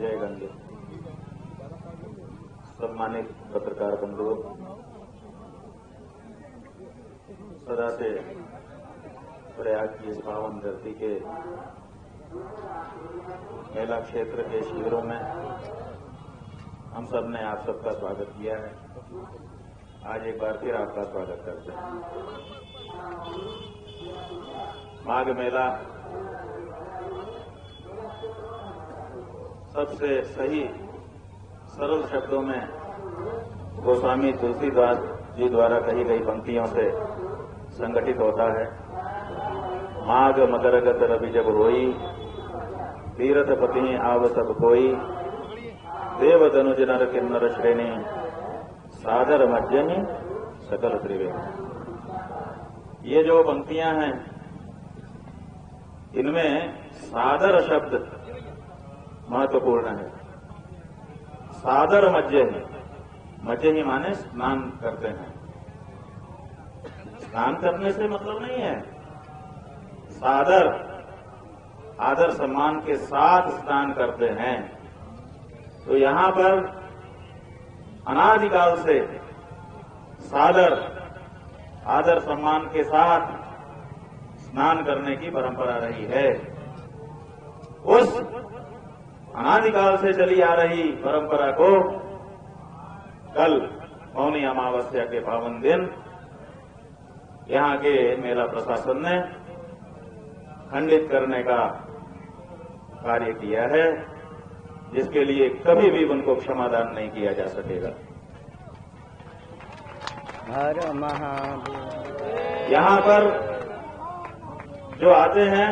जय गंगे। सम्मानित पत्रकार बंधुओं, सदा से प्रयाग की इस पावन धरती के मेला क्षेत्र के शिविरों में हम सब ने आप सबका स्वागत किया है। आज एक बार फिर आपका स्वागत करते हैं। माघ मेला सबसे सही सरल शब्दों में गोस्वामी तुलसीदास जी द्वारा कही गई पंक्तियों से संगठित होता है। माघ मकरगत रवि जब रोई, तीरथ पति आव सब कोई, देव तनुज नर किन्नर श्रेणी, सादर मध्यमी सकल त्रिवेणी। ये जो पंक्तियां हैं, इनमें सादर शब्द महत्वपूर्ण है। सादर मध्य ही माने स्नान करते हैं। स्नान करने से मतलब नहीं है, सादर आदर सम्मान के साथ स्नान करते हैं। तो यहां पर अनादिकाल से सादर आदर सम्मान के साथ स्नान करने की परंपरा रही है। उस अनादिकाल से चली आ रही परंपरा को कल मौनी अमावस्या के पावन दिन यहां के मेला प्रशासन ने खंडित करने का कार्य किया है, जिसके लिए कभी भी उनको क्षमादान नहीं किया जा सकेगा। हर महादेव। यहां पर जो आते हैं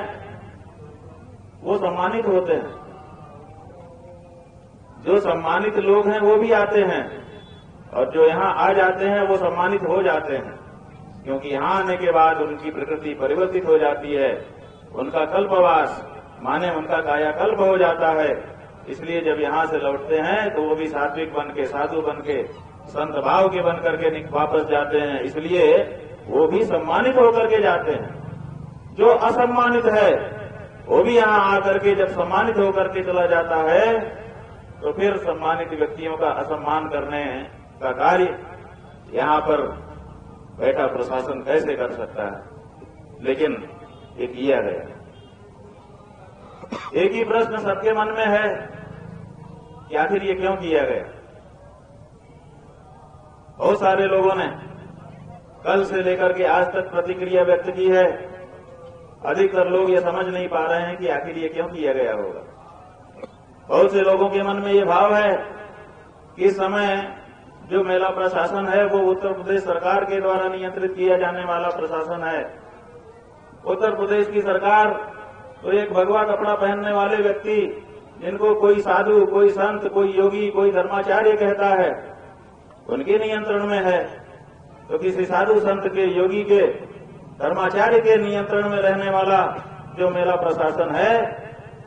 वो सम्मानित होते हैं। जो सम्मानित लोग हैं वो भी आते हैं, और जो यहां आ जाते हैं वो सम्मानित हो जाते हैं, क्योंकि यहां आने के बाद उनकी प्रकृति परिवर्तित हो जाती है। उनका कल्पवास माने उनका कायाकल्प हो जाता है। इसलिए जब यहां से लौटते हैं तो वो भी सात्विक बन के, साधु बन के, संत भाव के बन करके वापस जाते हैं। इसलिए वो भी सम्मानित होकर के जाते हैं। जो असम्मानित है वो भी यहां आकर के जब सम्मानित होकर के चला जाता है, तो फिर सम्मानित व्यक्तियों का असम्मान करने का कार्य यहां पर बैठा प्रशासन कैसे कर सकता है। लेकिन ये किया गया। एक ही प्रश्न सबके मन में है कि आखिर ये क्यों किया गया। बहुत सारे लोगों ने कल से लेकर के आज तक प्रतिक्रिया व्यक्त की है। अधिकतर लोग ये समझ नहीं पा रहे हैं कि आखिर ये क्यों किया गया होगा। बहुत से लोगों के मन में ये भाव है कि इस समय जो मेला प्रशासन है वो उत्तर प्रदेश सरकार के द्वारा नियंत्रित किया जाने वाला प्रशासन है। उत्तर प्रदेश की सरकार तो एक भगवा कपड़ा पहनने वाले व्यक्ति, जिनको कोई साधु, कोई संत, कोई योगी, कोई धर्माचार्य कहता है, उनके नियंत्रण में है। तो किसी साधु संत के, योगी के, धर्माचार्य के नियंत्रण में रहने वाला जो मेला प्रशासन है,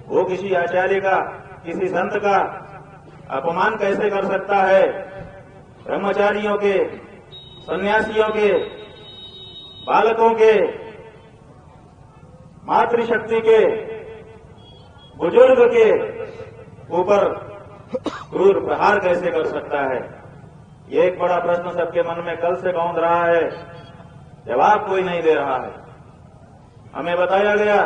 वो किसी आचार्य का, किसी संत का अपमान कैसे कर सकता है। ब्रह्मचारियों के, सन्यासियों के, बालकों के, मातृशक्ति के, बुजुर्ग के ऊपर क्रूर प्रहार कैसे कर सकता है। ये एक बड़ा प्रश्न सबके मन में कल से गौंध रहा है। जवाब कोई नहीं दे रहा है। हमें बताया गया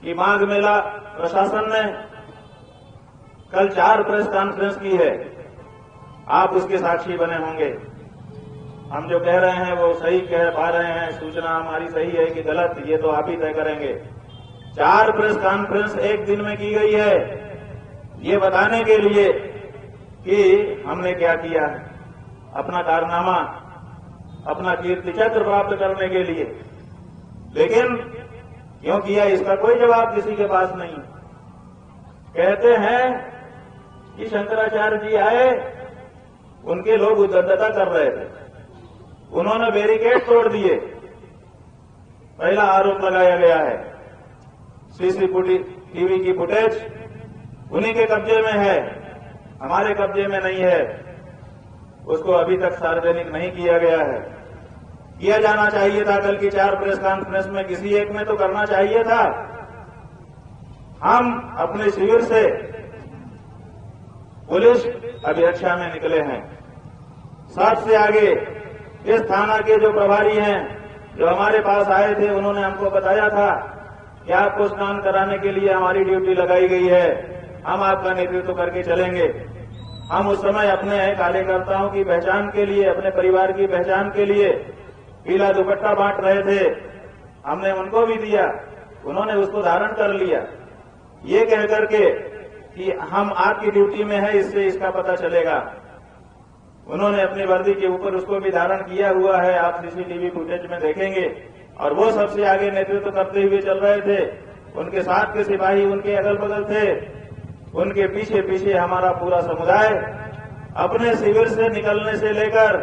कि माघ मेला प्रशासन ने कल 4 प्रेस कॉन्फ्रेंस की है। आप उसके साक्षी बने होंगे। हम जो कह रहे हैं वो सही कह पा रहे हैं, सूचना हमारी सही है कि गलत, ये तो आप ही तय करेंगे। 4 प्रेस कॉन्फ्रेंस एक दिन में की गई है, ये बताने के लिए कि हमने क्या किया है, अपना कारनामा, अपना कीर्ति चक्र प्राप्त करने के लिए। लेकिन क्यों किया, इसका कोई जवाब किसी के पास नहीं। कहते हैं कि शंकराचार्य जी आए, उनके लोग उद्दंडता कर रहे थे, उन्होंने बैरिकेड तोड़ दिए। पहला आरोप लगाया गया है। सीसीटीवी की फुटेज उन्हीं के कब्जे में है, हमारे कब्जे में नहीं है। उसको अभी तक सार्वजनिक नहीं किया गया है। किया जाना चाहिए था। कल की 4 प्रेस कॉन्फ्रेंस में किसी एक में तो करना चाहिए था। हम अपने शिविर से पुलिस अभिरक्षा में निकले हैं। सबसे आगे इस थाना के जो प्रभारी हैं, जो हमारे पास आए थे, उन्होंने हमको बताया था कि आपको स्नान कराने के लिए हमारी ड्यूटी लगाई गई है, हम आपका नेतृत्व करके चलेंगे। हम उस समय अपने कार्यकर्ताओं की पहचान के लिए, अपने परिवार की पहचान के लिए पीला दुपट्टा बांट रहे थे। हमने उनको भी दिया, उन्होंने उसको धारण कर लिया, ये कह करके कि हम आपकी ड्यूटी में है, इससे इसका पता चलेगा। उन्होंने अपनी वर्दी के ऊपर उसको भी धारण किया हुआ है, आप सीसीटीवी फुटेज में देखेंगे। और वो सबसे आगे नेतृत्व करते हुए चल रहे थे, उनके साथ के सिपाही उनके अगल बगल थे, उनके पीछे पीछे हमारा पूरा समुदाय अपने शिविर से निकलने से लेकर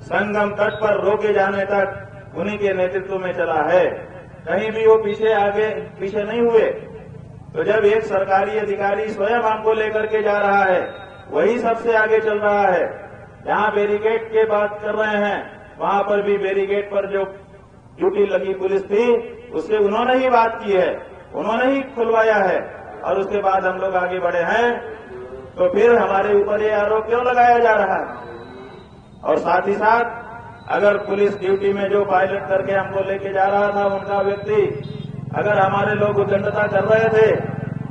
संगम तट पर रोके जाने तक उन्हीं के नेतृत्व में चला है। कहीं भी वो पीछे नहीं हुए। तो जब एक सरकारी अधिकारी स्वयं हमको लेकर के जा रहा है, वही सबसे आगे चल रहा है। जहां बैरिकेड की बात कर रहे हैं, वहां पर भी बैरिकेड पर जो ड्यूटी लगी पुलिस थी, उससे उन्होंने ही बात की है, उन्होंने ही खुलवाया है। और उसके बाद हम लोग आगे बढ़े हैं, तो फिर हमारे ऊपर ये आरोप क्यों लगाया जा रहा है? और साथ ही साथ अगर पुलिस ड्यूटी में जो पायलट करके हमको लेके जा रहा था, उनका व्यक्ति अगर हमारे लोग उद्दंडता कर रहे थे,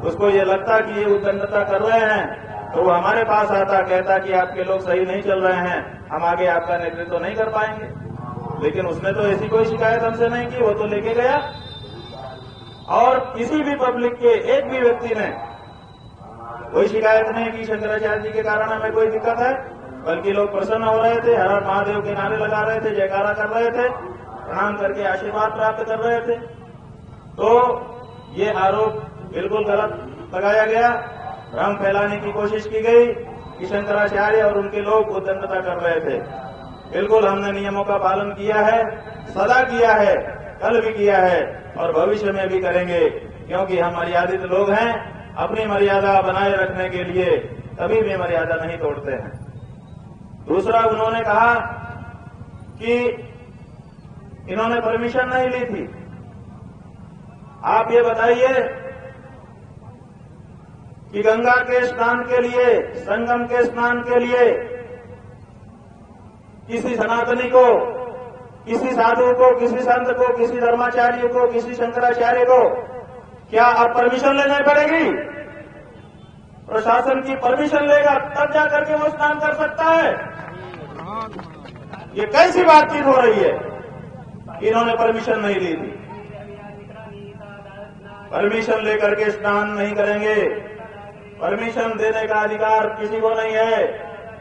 उसको ये लगता कि ये उद्दंडता कर रहे हैं, तो वो हमारे पास आता, कहता कि आपके लोग सही नहीं चल रहे हैं, हम आगे आपका नेतृत्व नहीं कर पाएंगे। लेकिन उसने तो ऐसी कोई शिकायत हमसे नहीं की, वो तो लेके गया। और किसी भी पब्लिक के एक भी व्यक्ति ने कोई शिकायत नहीं की शंकराचार्य जी के कारण हमें कोई दिक्कत है, बल्कि लोग प्रसन्न हो रहे थे, हर हर महादेव के नारे लगा रहे थे, जयकारा कर रहे थे, प्रणाम करके आशीर्वाद प्राप्त कर रहे थे। तो ये आरोप बिल्कुल गलत लगाया गया, भ्रम फैलाने की कोशिश की गई कि शंकराचार्य और उनके लोग उद्दंडता कर रहे थे। बिल्कुल हमने नियमों का पालन किया है, सदा किया है, कल भी किया है और भविष्य में भी करेंगे, क्योंकि हम मर्यादित लोग हैं। अपनी मर्यादा बनाए रखने के लिए कभी भी मर्यादा नहीं तोड़ते हैं। दूसरा, उन्होंने कहा कि इन्होंने परमिशन नहीं ली थी। आप ये बताइए कि गंगा के स्नान के लिए, संगम के स्नान के लिए किसी सनातनी को, किसी साधु को, किसी संत को, किसी धर्माचार्य को, किसी शंकराचार्य को क्या अब परमिशन लेनी पड़ेगी? प्रशासन की परमिशन लेगा तब जाकर के वो स्नान कर सकता है। ये कैसी बातचीत हो रही है? इन्होंने परमिशन नहीं ली थी। परमिशन लेकर के स्नान नहीं करेंगे। परमिशन देने का अधिकार किसी को नहीं है।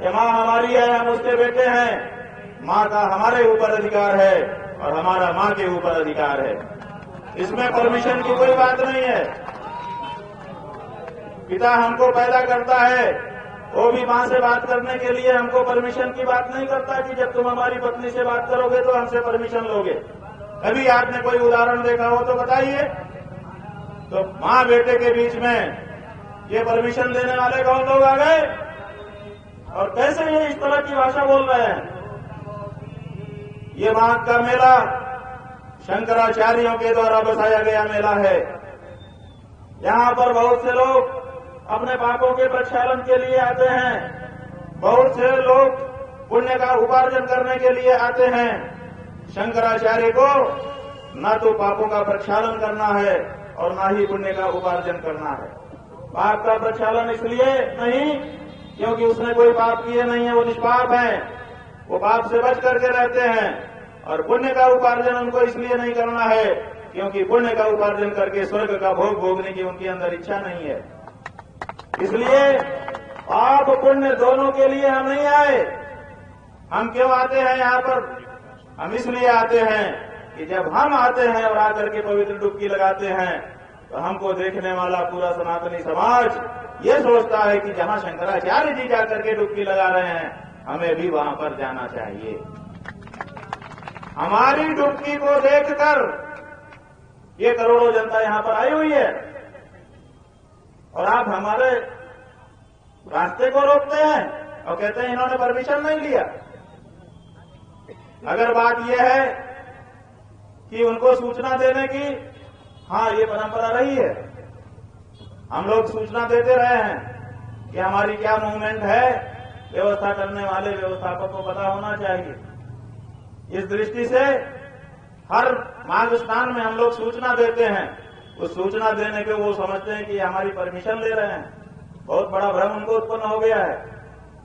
ये मां हमारी है, हम उसके बेटे हैं। मां का हमारे ऊपर अधिकार है और हमारा मां के ऊपर अधिकार है। इसमें परमिशन की कोई बात नहीं है। पिता हमको पैदा करता है, वो भी मां से बात करने के लिए हमको परमिशन की बात नहीं करता कि जब तुम हमारी पत्नी से बात करोगे तो हमसे परमिशन लोगे। कभी आपने कोई उदाहरण देखा हो तो बताइए। तो मां बेटे के बीच में ये परमिशन देने वाले कौन लोग आ गए? और कैसे ये इस तरह की भाषा बोल रहे हैं? ये माघ का मेला शंकराचार्यों के द्वारा बसाया गया मेला है। यहां पर बहुत से लोग अपने पापों के प्रक्षालन के लिए आते हैं, बहुत से लोग पुण्य का उपार्जन करने के लिए आते हैं। शंकराचार्य को न तो पापों का प्रक्षालन करना है और न ही पुण्य का उपार्जन करना है। पाप का प्रक्षालन इसलिए नहीं क्योंकि उसने कोई पाप किए नहीं है, वो निष्पाप है, वो पाप से बच करके रहते हैं। और पुण्य का उपार्जन उनको इसलिए नहीं करना है क्योंकि पुण्य का उपार्जन करके स्वर्ग का भोग भोगने की उनके अंदर इच्छा नहीं है। इसलिए पाप पुण्य दोनों के लिए हम नहीं आए। हम क्यों आते हैं यहाँ पर? हम इसलिए आते हैं कि जब हम आते हैं और आकर के पवित्र डुबकी लगाते हैं तो हमको देखने वाला पूरा सनातनी समाज ये सोचता है कि जहां शंकराचार्य जी जाकर के डुबकी लगा रहे हैं, हमें भी वहां पर जाना चाहिए। हमारी डुबकी को देखकर ये करोड़ों जनता यहां पर आई हुई है और आप हमारे रास्ते को रोकते हैं और कहते हैं इन्होंने परमिशन नहीं लिया। अगर बात यह है कि उनको सूचना देने की, हाँ ये परंपरा रही है, हम लोग सूचना देते रहे हैं कि हमारी क्या मूवमेंट है, व्यवस्था करने वाले व्यवस्थापक को पता होना चाहिए। इस दृष्टि से हर मार्ग स्थान में हम लोग सूचना देते हैं। उस सूचना देने पे वो समझते हैं कि हमारी परमिशन ले रहे हैं। बहुत बड़ा भ्रम उनको उत्पन्न हो गया है।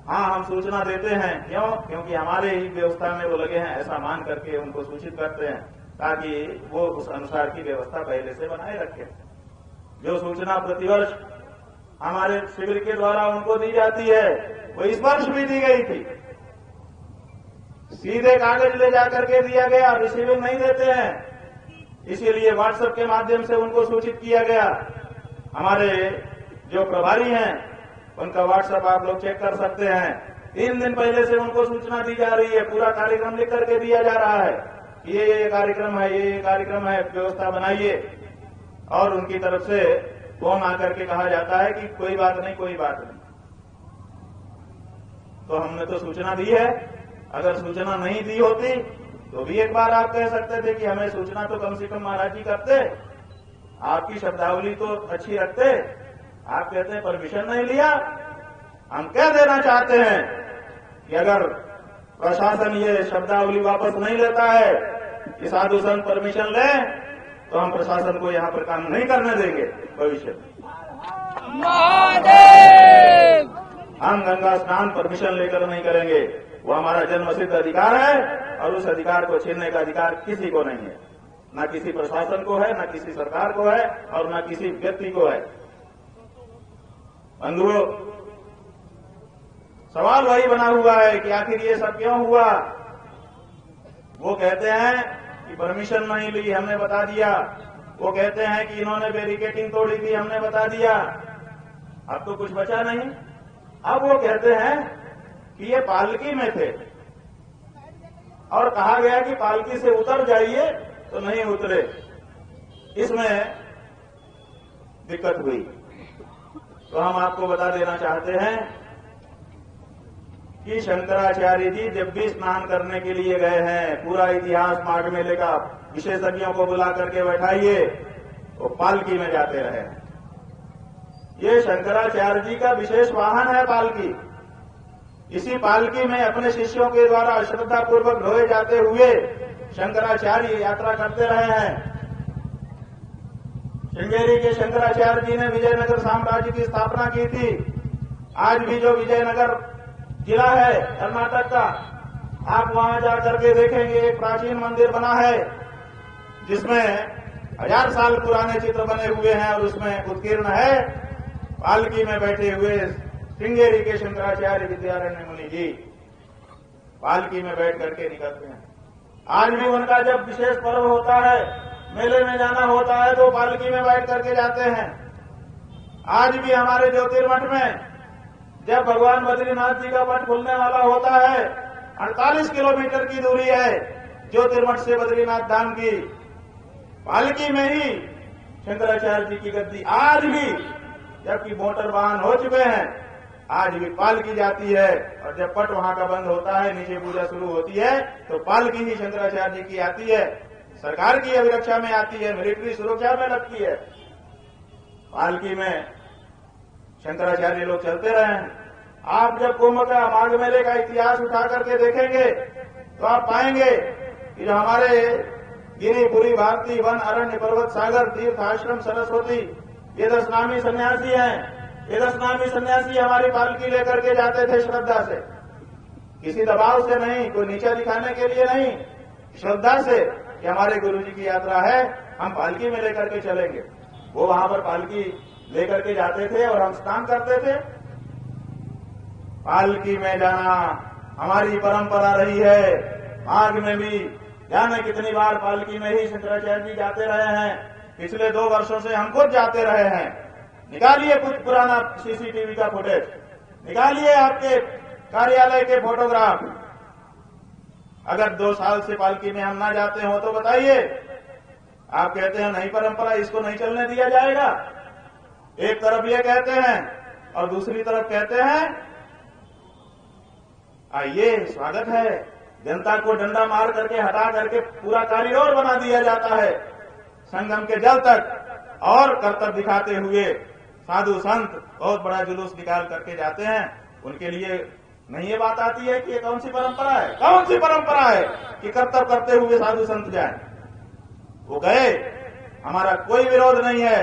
हाँ, हम सूचना देते हैं, क्यों? क्योंकि हमारे ही व्यवस्था में वो लगे हैं, ऐसा मान करके उनको सूचित करते हैं, ताकि वो उस अनुसार की व्यवस्था पहले से बनाए रखें। जो सूचना प्रतिवर्ष हमारे शिविर के द्वारा उनको दी जाती है, वो इस वर्ष भी दी गई थी। सीधे कागज ले जाकर के दिया गया, रिसीविंग नहीं देते हैं, इसीलिए व्हाट्सएप के माध्यम से उनको सूचित किया गया। हमारे जो प्रभारी हैं उनका व्हाट्सएप आप लोग चेक कर सकते हैं। 3 दिन पहले से उनको सूचना दी जा रही है, पूरा कार्यक्रम लिख करके दिया जा रहा है कि ये कार्यक्रम है, ये कार्यक्रम है, व्यवस्था बनाइए। और उनकी तरफ से फोन आकर के कहा जाता है कि कोई बात नहीं, कोई बात नहीं। तो हमने तो सूचना दी है। अगर सूचना नहीं दी होती तो भी एक बार आप कह सकते थे कि हमें सूचना तो कम से कम महाराज जी करते, आपकी शब्दावली तो अच्छी रखते। आप कहते हैं परमिशन नहीं लिया। हम कह देना चाहते हैं कि अगर प्रशासन ये शब्दावली वापस नहीं लेता है कि साधु संत परमिशन ले, तो हम प्रशासन को यहाँ पर काम नहीं करने देंगे भविष्य में। हम गंगा स्नान परमिशन लेकर नहीं करेंगे। वो हमारा जन्मसिद्ध अधिकार है और उस अधिकार को छीनने का अधिकार किसी को नहीं है, न किसी प्रशासन को है, न किसी सरकार को है और न किसी व्यक्ति को है। बंधुओं, सवाल वही बना हुआ है कि आखिर ये सब क्यों हुआ। वो कहते हैं कि परमिशन नहीं ली, हमने बता दिया। वो कहते हैं कि इन्होंने बैरिकेडिंग तोड़ी थी, हमने बता दिया। अब तो कुछ बचा नहीं। अब वो कहते हैं कि ये पालकी में थे और कहा गया कि पालकी से उतर जाइए, तो नहीं उतरे। इसमें दिक्कत हुई। तो हम आपको बता देना चाहते हैं कि शंकराचार्य जी जब भी स्नान करने के लिए गए हैं, पूरा इतिहास माघ मेले का विशेषज्ञों को बुला करके बैठाइए, वो पालकी में जाते रहे। ये शंकराचार्य जी का विशेष वाहन है पालकी। इसी पालकी में अपने शिष्यों के द्वारा श्रद्धा पूर्वक ढोए जाते हुए शंकराचार्य यात्रा करते रहे हैं। श्रृंगेरी के शंकराचार्य जी ने विजयनगर साम्राज्य की स्थापना की थी। आज भी जो विजयनगर जिला है कर्नाटक का, आप वहां जाकर के देखेंगे एक प्राचीन मंदिर बना है जिसमें 1000 साल पुराने चित्र बने हुए हैं और उसमें उत्कीर्ण है पालकी में बैठे हुए श्रृंगेरी के शंकराचार्य विद्यारण्य मुनि जी। पालकी में बैठ करके निकलते हैं। आज भी उनका जब विशेष पर्व होता है, मेले में जाना होता है, तो पालकी में बैठ करके जाते हैं। आज भी हमारे ज्योतिर्मठ में जब भगवान बद्रीनाथ जी का मठ खुलने वाला होता है, 48 किलोमीटर की दूरी है ज्योतिर्मठ से बद्रीनाथ धाम की, पालकी में ही शंकराचार्य जी की गद्दी। आज भी जबकि मोटर वाहन हो चुके हैं, आज भी पालकी जाती है और जब पट वहां का बंद होता है, नीचे पूजा शुरू होती है, तो पालकी ही शंकराचार्य जी की आती है। सरकार की अभिरक्षा में आती है, मिलिट्री सुरक्षा में लगती है। पालकी में शंकराचार्य लोग चलते रहे हैं। आप जब कुंभ का माघ मेले का इतिहास उठा करके देखेंगे तो आप पाएंगे कि जो हमारे गिरी पुरी भारती वन अरण्य पर्वत सागर तीर्थ आश्रम सरस्वती ये 10 नामी सन्यासी हैं। ये 10 नामी सन्यासी हमारी पालकी लेकर के जाते थे श्रद्धा से, किसी दबाव से नहीं, कोई नीचा दिखाने के लिए नहीं, श्रद्धा से कि हमारे गुरु जी की यात्रा है, हम पालकी में लेकर के चलेंगे। वो वहां पर पालकी लेकर के जाते थे और हम स्नान करते थे। पालकी में जाना हमारी परंपरा रही है। माघ में भी जाने कितनी बार पालकी में ही शंकराचार्य जी जाते रहे हैं। पिछले 2 वर्षों से हम खुद जाते रहे हैं। निकालिए कुछ पुराना सीसीटीवी का फुटेज, निकालिए आपके कार्यालय के फोटोग्राफ। अगर 2 साल से पालकी में हम ना जाते हो तो बताइए। आप कहते हैं नहीं परंपरा, इसको नहीं चलने दिया जाएगा। एक तरफ ये कहते हैं और दूसरी तरफ कहते हैं आइए स्वागत है। जनता को डंडा मार करके हटा करके पूरा कॉरिडोर बना दिया जाता है संगम के जल तक, और कर्तव्य दिखाते हुए साधु संत बहुत बड़ा जुलूस निकाल करके जाते हैं, उनके लिए नहीं ये बात आती है कि ये कौन सी परंपरा है, कौन सी परंपरा है कि कर्तव्य करते हुए साधु संत जाए। वो गए, हमारा कोई विरोध नहीं है,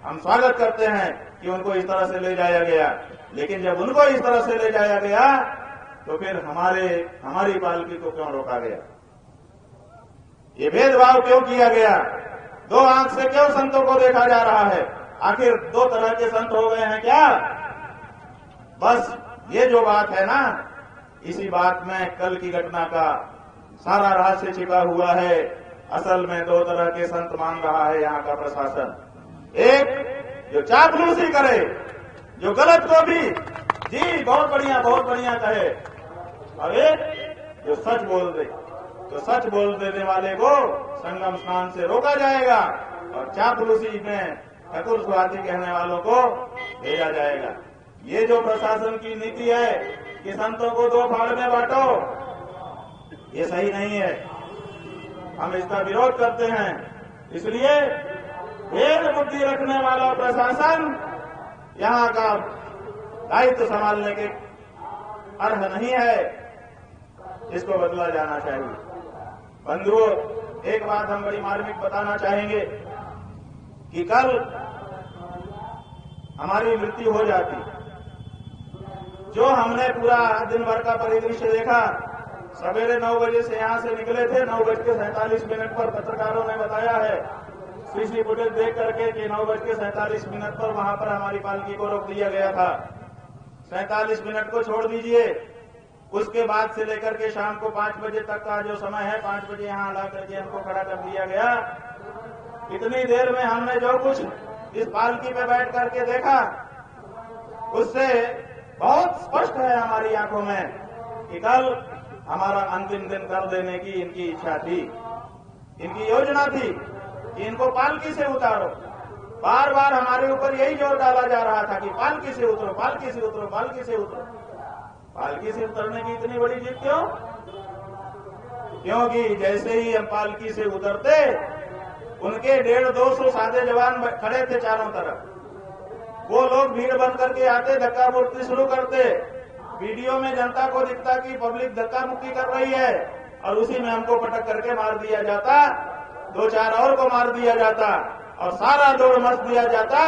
हम स्वागत करते हैं कि उनको इस तरह से ले जाया गया। लेकिन जब उनको इस तरह से ले जाया गया तो फिर हमारी पालकी को क्यों रोका गया? ये भेदभाव क्यों किया गया? दो आंख से क्यों संतों को देखा जा रहा है? आखिर दो तरह के संत हो गए हैं क्या? बस ये जो बात है ना, इसी बात में कल की घटना का सारा रहस्य छिपा हुआ है। असल में दो तरह के संत मान रहा है यहाँ का प्रशासन। एक जो चापलूसी करे, जो गलत को भी जी बहुत बढ़िया कहे, और एक जो सच बोल दे। तो सच बोल देने वाले को संगम स्नान से रोका जाएगा और चापलूसी में ठकुर सुहाती कहने वालों को भेजा जाएगा। ये जो प्रशासन की नीति है कि संतों को दो फाड़ में बांटो, ये सही नहीं है। हम इसका विरोध करते हैं। इसलिए भेद बुद्धि रखने वाला प्रशासन यहाँ का दायित्व संभालने के अर्ह नहीं है, इसको बदला जाना चाहिए। बंधुओं, एक बात हम बड़ी मार्मिक बताना चाहेंगे कि कल हमारी मृत्यु हो जाती, जो हमने पूरा दिन भर का परिदृश्य देखा, सवेरे 9 बजे से यहां से निकले थे, 9:47 पर पत्रकारों ने बताया है सीसी फुटेज देख करके कि 9:47 पर वहां पर हमारी पालकी को रोक दिया गया था। 47 मिनट को छोड़ दीजिए, उसके बाद से लेकर के शाम को 5 बजे तक का जो समय है, 5 बजे यहां ला करके हमको खड़ा कर दिया गया। इतनी देर में हमने जो कुछ इस पालकी पे बैठ करके देखा, उससे बहुत स्पष्ट है हमारी आंखों में कि कल हमारा अंतिम दिन कर देने की इनकी इच्छा थी, इनकी योजना थी कि इनको पालकी से उतारो। बार बार हमारे ऊपर यही जोर डाला जा रहा था कि पालकी से उतरो, पालकी से उतरो, पालकी से उतरो। पालकी से उतरने की इतनी बड़ी जिद क्यों? क्योंकि जैसे ही हम पालकी से उतरते, उनके 150-200 सादे जवान खड़े थे चारों तरफ। वो लोग भीड़ बन करके आते, धक्का मुक्की शुरू करते। वीडियो में जनता को दिखता कि पब्लिक धक्का मुक्की कर रही है, और उसी में हमको पटक करके मार दिया जाता, 2-4 और को मार दिया जाता, और सारा दौड़ मच दिया जाता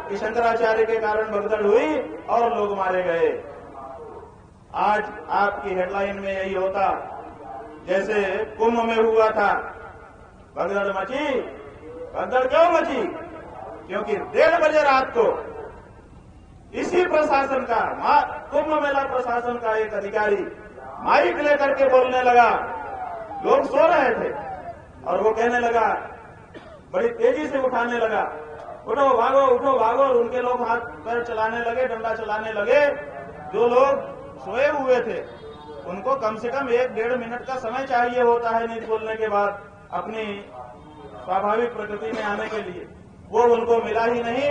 कि शंकराचार्य के कारण भगदड़ हुई और लोग मारे गए। आज आपकी हेडलाइन में यही होता जैसे कुंभ में हुआ था, भगदड़ मची। भगदड़ क्यों मची? क्योंकि 1:30 बजे रात को इसी प्रशासन का, कुंभ मेला प्रशासन का एक अधिकारी माइक लेकर के बोलने लगा। लोग सो रहे थे और वो कहने लगा, बड़ी तेजी से उठाने लगा, उठो भागो, उठो भागो। और उनके लोग हाथ पैर चलाने लगे, डंडा चलाने लगे। जो लोग सोए हुए थे उनको कम से कम 1-1.5 मिनट का समय चाहिए होता है नींद बोलने के बाद अपनी स्वाभाविक प्रकृति में आने के लिए। वो उनको मिला ही नहीं।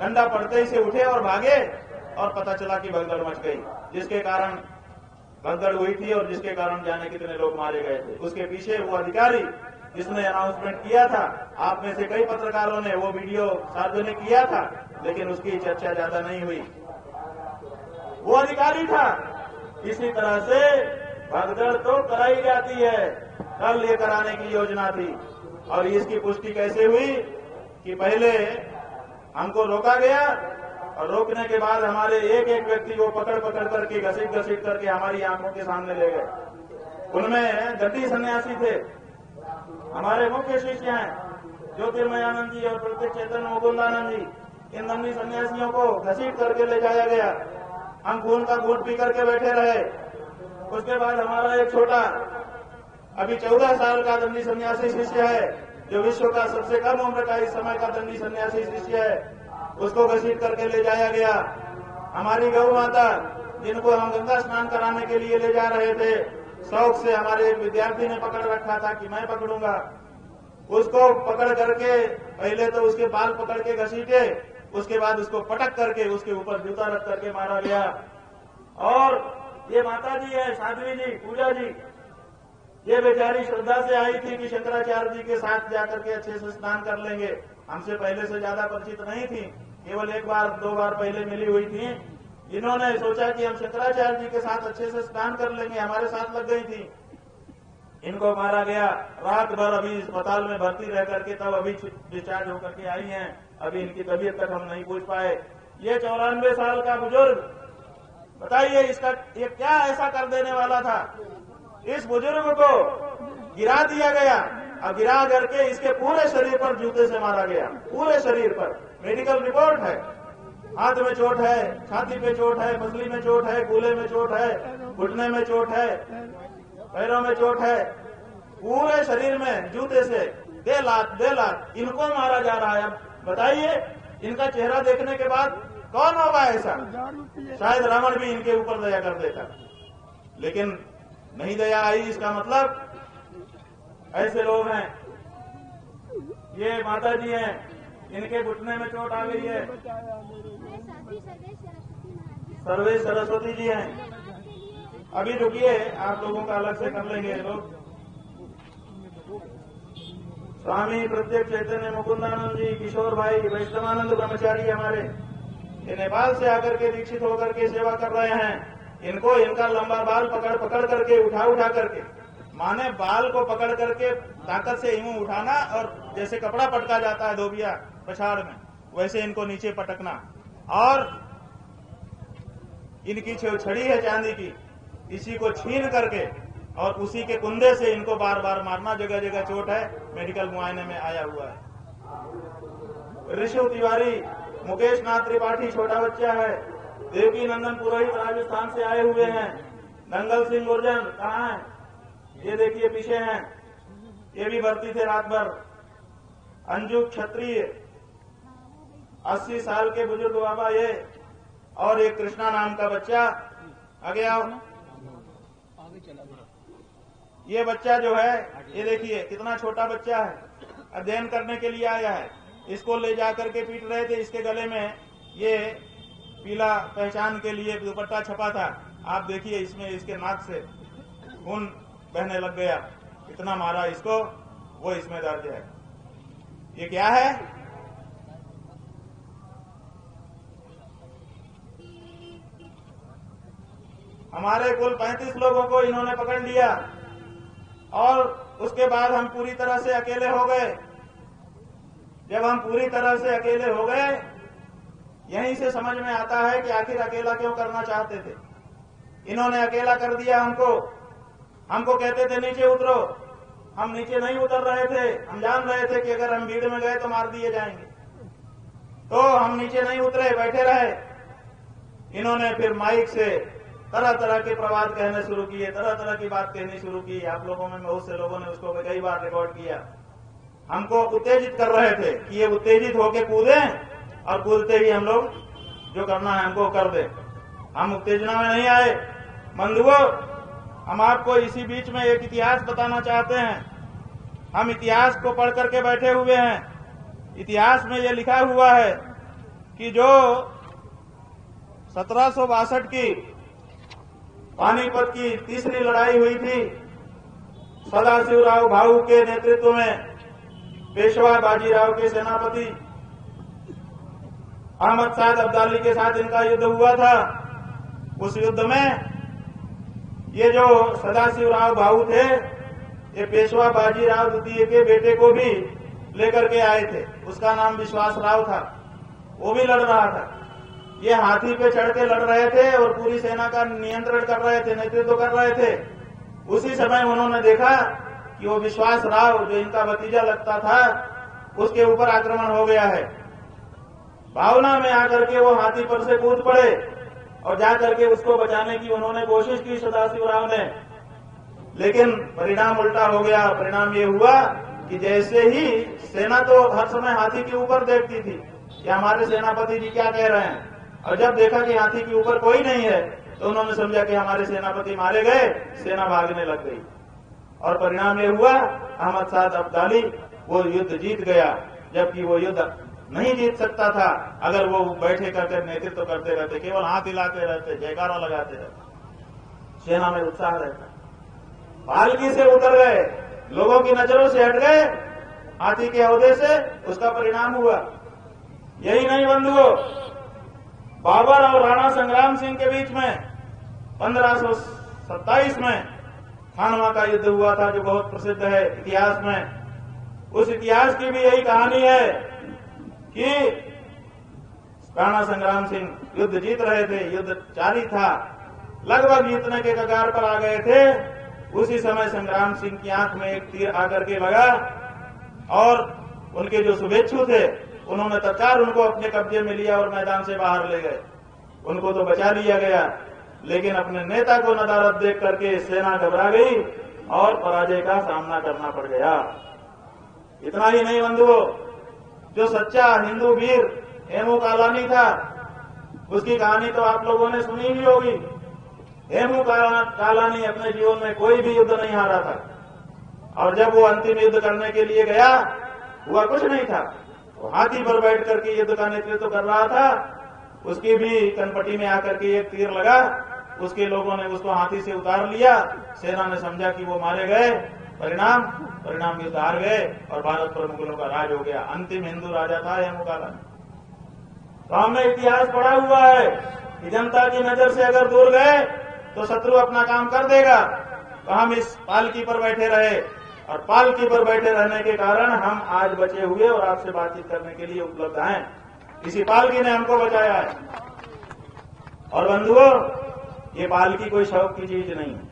डंडा पड़ते ही से उठे और भागे, और पता चला कि भगदड़ मच गई, जिसके कारण भगदड़ हुई थी और जिसके कारण जाने कितने लोग मारे गए थे। उसके पीछे वो अधिकारी जिसने अनाउंसमेंट किया था, आप में से कई पत्रकारों ने वो वीडियो सार्वजनिक किया था, लेकिन उसकी चर्चा ज्यादा नहीं हुई। वो अधिकारी था। इसी तरह से भगदड़ तो कराई जाती है, कल ये कराने की योजना थी। और इसकी पुष्टि कैसे हुई कि पहले हमको रोका गया, और रोकने के बाद हमारे एक एक व्यक्ति को पकड़ करके घसीट करके हमारी आंखों के सामने ले गए। उनमें दंडी सन्यासी थे, हमारे मुख्य शिष्य हैं ज्योतिर्मयानंद जी और प्रत्यक्ष चैतन्य मुकुंदानंद जी। इन दंडी सन्यासियों को घसीट करके ले जाया गया। हम खून का घूंट पी करके बैठे रहे। उसके बाद हमारा एक छोटा, अभी 14 साल का दंडी सन्यासी शिष्य है, जो विश्व का सबसे कम उम्र का इस समय का दंडी सन्यासी शिष्य है, उसको घसीट करके ले जाया गया। हमारी गौ माता, जिनको हम गंगा स्नान कराने के लिए ले जा रहे थे, शौक से हमारे एक विद्यार्थी ने पकड़ रखा था कि मैं पकड़ूंगा। उसको पकड़ करके पहले तो उसके बाल पकड़ के घसीटे, उसके बाद उसको पटक करके उसके ऊपर जूता रख करके मारा गया। और ये माता जी है, साध्वी जी, पूजा जी, ये बेचारी श्रद्धा से आई थी कि शंकराचार्य जी के साथ जाकर के अच्छे से स्नान कर लेंगे। हमसे पहले से ज्यादा परिचित नहीं थी, केवल एक बार दो बार पहले मिली हुई थी। इन्होंने सोचा कि हम शंकराचार्य जी के साथ अच्छे से स्नान कर लेंगे, हमारे साथ लग गई थी। इनको मारा गया। रात भर अभी अस्पताल में भर्ती रह करके तब अभी डिस्चार्ज होकर के आई हैं। अभी इनकी तबीयत तक हम नहीं पूछ पाए। ये 94 साल का बुजुर्ग, बताइए इसका ये क्या ऐसा कर देने वाला था। इस बुजुर्ग को गिरा दिया गया। अब गिरा करके इसके पूरे शरीर पर जूते से मारा गया, पूरे शरीर पर। मेडिकल रिपोर्ट है, हाथ में चोट है, छाती पे चोट है, पसली में चोट है, कूल्हे में चोट है, घुटने में चोट है, पैरों में चोट है, पूरे शरीर में जूते से दे लात इनको मारा जा रहा है। अब बताइए इनका चेहरा देखने के बाद कौन होगा ऐसा। शायद रावण भी इनके ऊपर दया कर देता, लेकिन नहीं दया आई। इसका मतलब ऐसे लोग हैं। ये माता जी हैं, इनके घुटने में चोट आ गई है। सर्वे सरस्वती जी हैं। अभी रुकिए, आप लोगों का अलग से कर लेंगे लोग। स्वामी प्रत्यक्ष चैतन्य मुकुंदानंद जी, किशोर भाई, वैष्णवानंद ब्रह्मचारी हमारे, ये नेपाल से आकर के दीक्षित होकर के सेवा कर रहे हैं। इनको इनका लंबा बाल पकड़ करके उठा करके, माने बाल को पकड़ करके ताकत से यूं उठाना, और जैसे कपड़ा पटका जाता है धोबिया पछाड़ में, वैसे इनको नीचे पटकना। और इनकी छड़ी है चांदी की, इसी को छीन करके और उसी के कुंदे से इनको बार बार मारना। जगह जगह चोट है, मेडिकल मुआयने में आया हुआ है। ऋषि तिवारी, मुकेश नाथ त्रिपाठी छोटा बच्चा है। देवकी नंदन पुरोहित राजस्थान से आए हुए हैं। दंगल सिंह गुर्जर कहाँ है? ये देखिए पीछे हैं, ये भी भर्ती थे रात भर। अंजू क्षत्रिय 80 साल के बुजुर्ग बाबा ये, और एक कृष्णा नाम का बच्चा। आगे आओ। ये बच्चा जो है, ये देखिए कितना छोटा बच्चा है, अध्ययन करने के लिए आया है। इसको ले जाकर के पीट रहे थे। इसके गले में ये पीला पहचान के लिए दुपट्टा छपा था। आप देखिए इसमें इसके नाक से खून बहने लग गया। इतना मारा इसको, वो इसमें दर्ज है। ये क्या है? हमारे कुल 35 लोगों को इन्होंने पकड़ लिया, और उसके बाद हम पूरी तरह से अकेले हो गए। जब हम पूरी तरह से अकेले हो गए, यहीं से समझ में आता है कि आखिर अकेला क्यों करना चाहते थे। इन्होंने अकेला कर दिया हमको कहते थे नीचे उतरो। हम नीचे नहीं उतर रहे थे। हम जान रहे थे कि अगर हम भीड़ में गए तो मार दिए जाएंगे, तो हम नीचे नहीं उतरे, बैठे रहे। इन्होंने फिर माइक से तरह तरह के प्रवाद कहने शुरू किए, तरह तरह की बात कहनी शुरू की। आप लोगों में बहुत से लोगों ने उसको कई बार रिकॉर्ड किया। हमको उत्तेजित कर रहे थे कि ये उत्तेजित होके कूदें, और कूदते ही हम लोग जो करना है हमको कर दें। हम उत्तेजना में नहीं आए। बंधुओं, हम आपको इसी बीच में एक इतिहास बताना चाहते हैं। हम इतिहास को पढ़ करके बैठे हुए हैं। इतिहास में ये लिखा हुआ है कि जो 1762 की पानीपत की तीसरी लड़ाई हुई थी, सदाशिवराव भाऊ के नेतृत्व में पेशवा बाजीराव के सेनापति अहमद साद अब्दाली के साथ इनका युद्ध हुआ था। उस युद्ध में ये जो सदाशिवराव भाऊ थे, ये पेशवा बाजीराव द्वितीय के बेटे को भी लेकर के आए थे। उसका नाम विश्वास राव था, वो भी लड़ रहा था। ये हाथी पे चढ़ के लड़ रहे थे और पूरी सेना का नियंत्रण कर रहे थे, नेतृत्व कर रहे थे। उसी समय उन्होंने देखा कि वो विश्वास राव जो इनका भतीजा लगता था, उसके ऊपर आक्रमण हो गया है। भावना में आकर के वो हाथी पर से कूद पड़े और जाकर के उसको बचाने की उन्होंने कोशिश की सदाशिवराव ने, लेकिन परिणाम उल्टा हो गया। परिणाम ये हुआ कि जैसे ही सेना तो हर समय हाथी के ऊपर देखती थी कि हमारे सेनापति जी क्या कह रहे हैं, और जब देखा कि हाथी के ऊपर कोई नहीं है तो उन्होंने समझा कि हमारे सेनापति मारे गए, सेना भागने लग गई। और परिणाम ये हुआ अहमद साद अब्दाली वो युद्ध जीत गया, जबकि वो युद्ध नहीं जीत सकता था अगर वो बैठे करके नेतृत्व करते रहते, केवल हाथ हिलाते रहते, जयकारा लगाते रहते, सेना में उत्साह रहता। पालकी से उतर गए, लोगों की नजरों से हट गए, हाथी के ओहदे से, उसका परिणाम हुआ यही नहीं बंधुओं, बाबर और राणा संग्राम सिंह के बीच में 1527 में खानवा का युद्ध हुआ था, जो बहुत प्रसिद्ध है इतिहास में। उस इतिहास की भी यही कहानी है कि राणा संग्राम सिंह युद्ध जीत रहे थे, युद्ध जारी था, लगभग जीतने के कगार पर आ गए थे। उसी समय संग्राम सिंह की आंख में एक तीर आकर के लगा और उनके जो शुभेच्छु थे उन्होंने तत्काल उनको अपने कब्जे में लिया और मैदान से बाहर ले गए। उनको तो बचा लिया गया, लेकिन अपने नेता को नदारद देख करके सेना घबरा गई और पराजय का सामना करना पड़ गया। इतना ही नहीं बंधुओं, जो सच्चा हिंदू वीर हेमू कालानी था, उसकी कहानी तो आप लोगों ने सुनी ही होगी। हेमू कालानी अपने जीवन में कोई भी युद्ध नहीं हारा था, और जब वो अंतिम युद्ध करने के लिए गया, हुआ कुछ नहीं था। वो हाथी पर बैठ करके युद्ध का नेतृत्व कर रहा था, उसकी भी कनपटी में आकर के एक तीर लगा, उसके लोगों ने उसको हाथी से उतार लिया। सेना ने समझा कि वो मारे गए, परिणाम युद्ध हार गए और भारत पर मुगलों का राज हो गया। अंतिम हिंदू राजा था हेमू कालानी। तो हमने इतिहास पढ़ा हुआ है कि जनता की नजर से अगर दूर गए तो शत्रु अपना काम कर देगा। तो हम इस पालकी पर बैठे रहे, और पालकी पर बैठे रहने के कारण हम आज बचे हुए और आपसे बातचीत करने के लिए उपलब्ध हैं। इसी पालकी ने हमको बचाया है। और बंधुओं, ये पालकी कोई शौक की चीज नहीं है।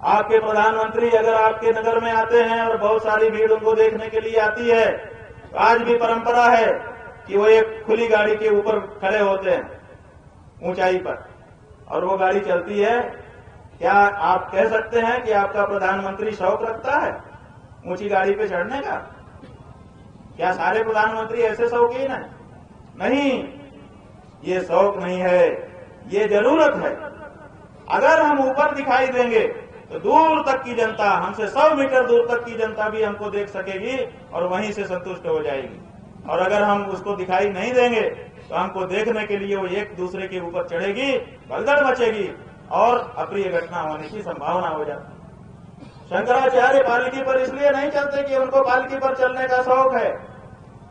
आपके प्रधानमंत्री अगर आपके नगर में आते हैं और बहुत सारी भीड़ उनको देखने के लिए आती है, तो आज भी परंपरा है कि वो एक खुली गाड़ी के ऊपर खड़े होते हैं ऊंचाई पर, और वो गाड़ी चलती है। क्या आप कह सकते हैं कि आपका प्रधानमंत्री शौक रखता है ऊंची गाड़ी पे चढ़ने का? क्या सारे प्रधानमंत्री ऐसे शौकीन हैं? नहीं, ये शौक नहीं है, ये जरूरत है। अगर हम ऊपर दिखाई देंगे तो दूर तक की जनता, हमसे 100 मीटर दूर तक की जनता भी हमको देख सकेगी और वहीं से संतुष्ट हो जाएगी। और अगर हम उसको दिखाई नहीं देंगे तो हमको देखने के लिए वो एक दूसरे के ऊपर चढ़ेगी, भगदड़ मचेगी और अप्रिय घटना होने की संभावना हो जाती है। शंकराचार्य पालकी पर इसलिए नहीं चलते कि उनको पालकी पर चलने का शौक है।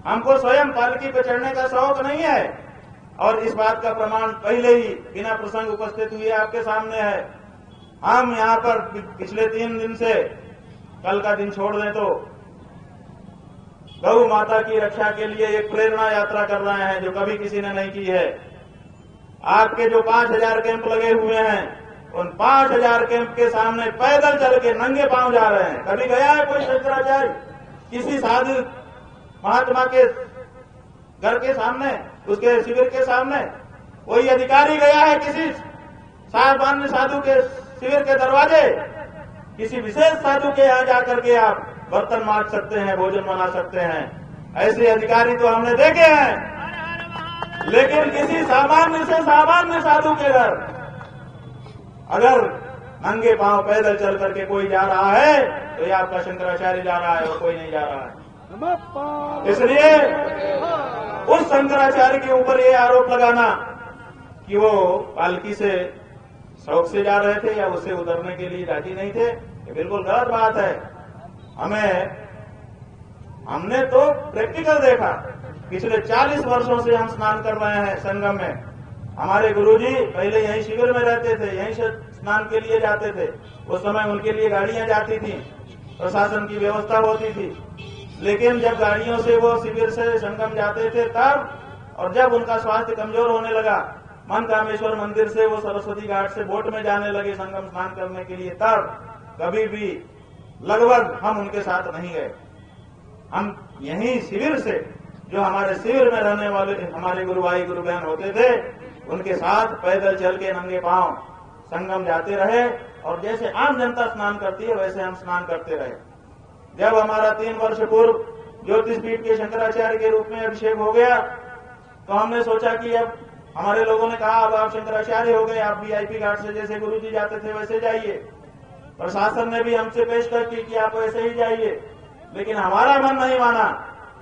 हमको स्वयं पालकी पर चढ़ने का शौक नहीं है, और इस बात का प्रमाण पहले ही बिना प्रसंग उपस्थित हुए आपके सामने है। हम यहाँ पर पिछले 3 दिन से, कल का दिन छोड़ दें तो, गौ माता की रक्षा के लिए एक प्रेरणा यात्रा कर रहे हैं जो कभी किसी ने नहीं की है। आपके जो 5000 कैंप लगे हुए हैं, उन 5000 कैंप के सामने पैदल चल के नंगे पांव जा रहे हैं। कभी गया है कोई शंकराचार्य किसी साधु महात्मा के घर के सामने, उसके शिविर के सामने? कोई अधिकारी गया है किसी सामान्य साधु के शिविर के दरवाजे? किसी विशेष साधु के यहाँ जाकर के आप बर्तन मांज सकते हैं, भोजन बना सकते हैं? ऐसे अधिकारी तो हमने देखे हैं, लेकिन किसी सामान्य से सामान्य साधु के घर अगर नंगे पांव पैदल चल करके कोई जा रहा है तो ये आपका शंकराचार्य जा रहा है और कोई नहीं जा रहा है। इसलिए उस शंकराचार्य के ऊपर ये आरोप लगाना कि वो पालकी से शौक से जा रहे थे या उसे उतरने के लिए राजी नहीं थे, ये बिल्कुल गलत बात है। हमने तो प्रैक्टिकल देखा। पिछले 40 वर्षों से हम स्नान कर रहे हैं संगम में। हमारे गुरुजी पहले यहीं शिविर में रहते थे, यहीं से स्नान के लिए जाते थे। उस समय उनके लिए गाड़ियां जाती थी, प्रशासन की व्यवस्था होती थी। लेकिन जब गाड़ियों से वो शिविर से संगम जाते थे तब, और जब उनका स्वास्थ्य कमजोर होने लगा, मनकामेश्वर मंदिर से वो सरस्वती घाट से बोट में जाने लगे संगम स्नान करने के लिए, तब कभी भी लगभग हम उनके साथ नहीं गए। हम यहीं शिविर से, जो हमारे शिविर में रहने वाले हमारे गुरु भाई गुरु बहन होते थे, उनके साथ पैदल चल के नंगे पांव संगम जाते रहे, और जैसे आम जनता स्नान करती है वैसे हम स्नान करते रहे। जब हमारा 3 वर्ष पूर्व ज्योतिषपीठ के शंकराचार्य के रूप में अभिषेक हो गया, तो हमने सोचा कि अब हमारे लोगों ने कहा अब आप शंकराचार्य हो गए, आप वीआईपी घाट से जैसे गुरुजी जाते थे वैसे जाइए। प्रशासन ने भी हमसे पेशकश की कि आप वैसे ही जाइए, लेकिन हमारा मन नहीं माना।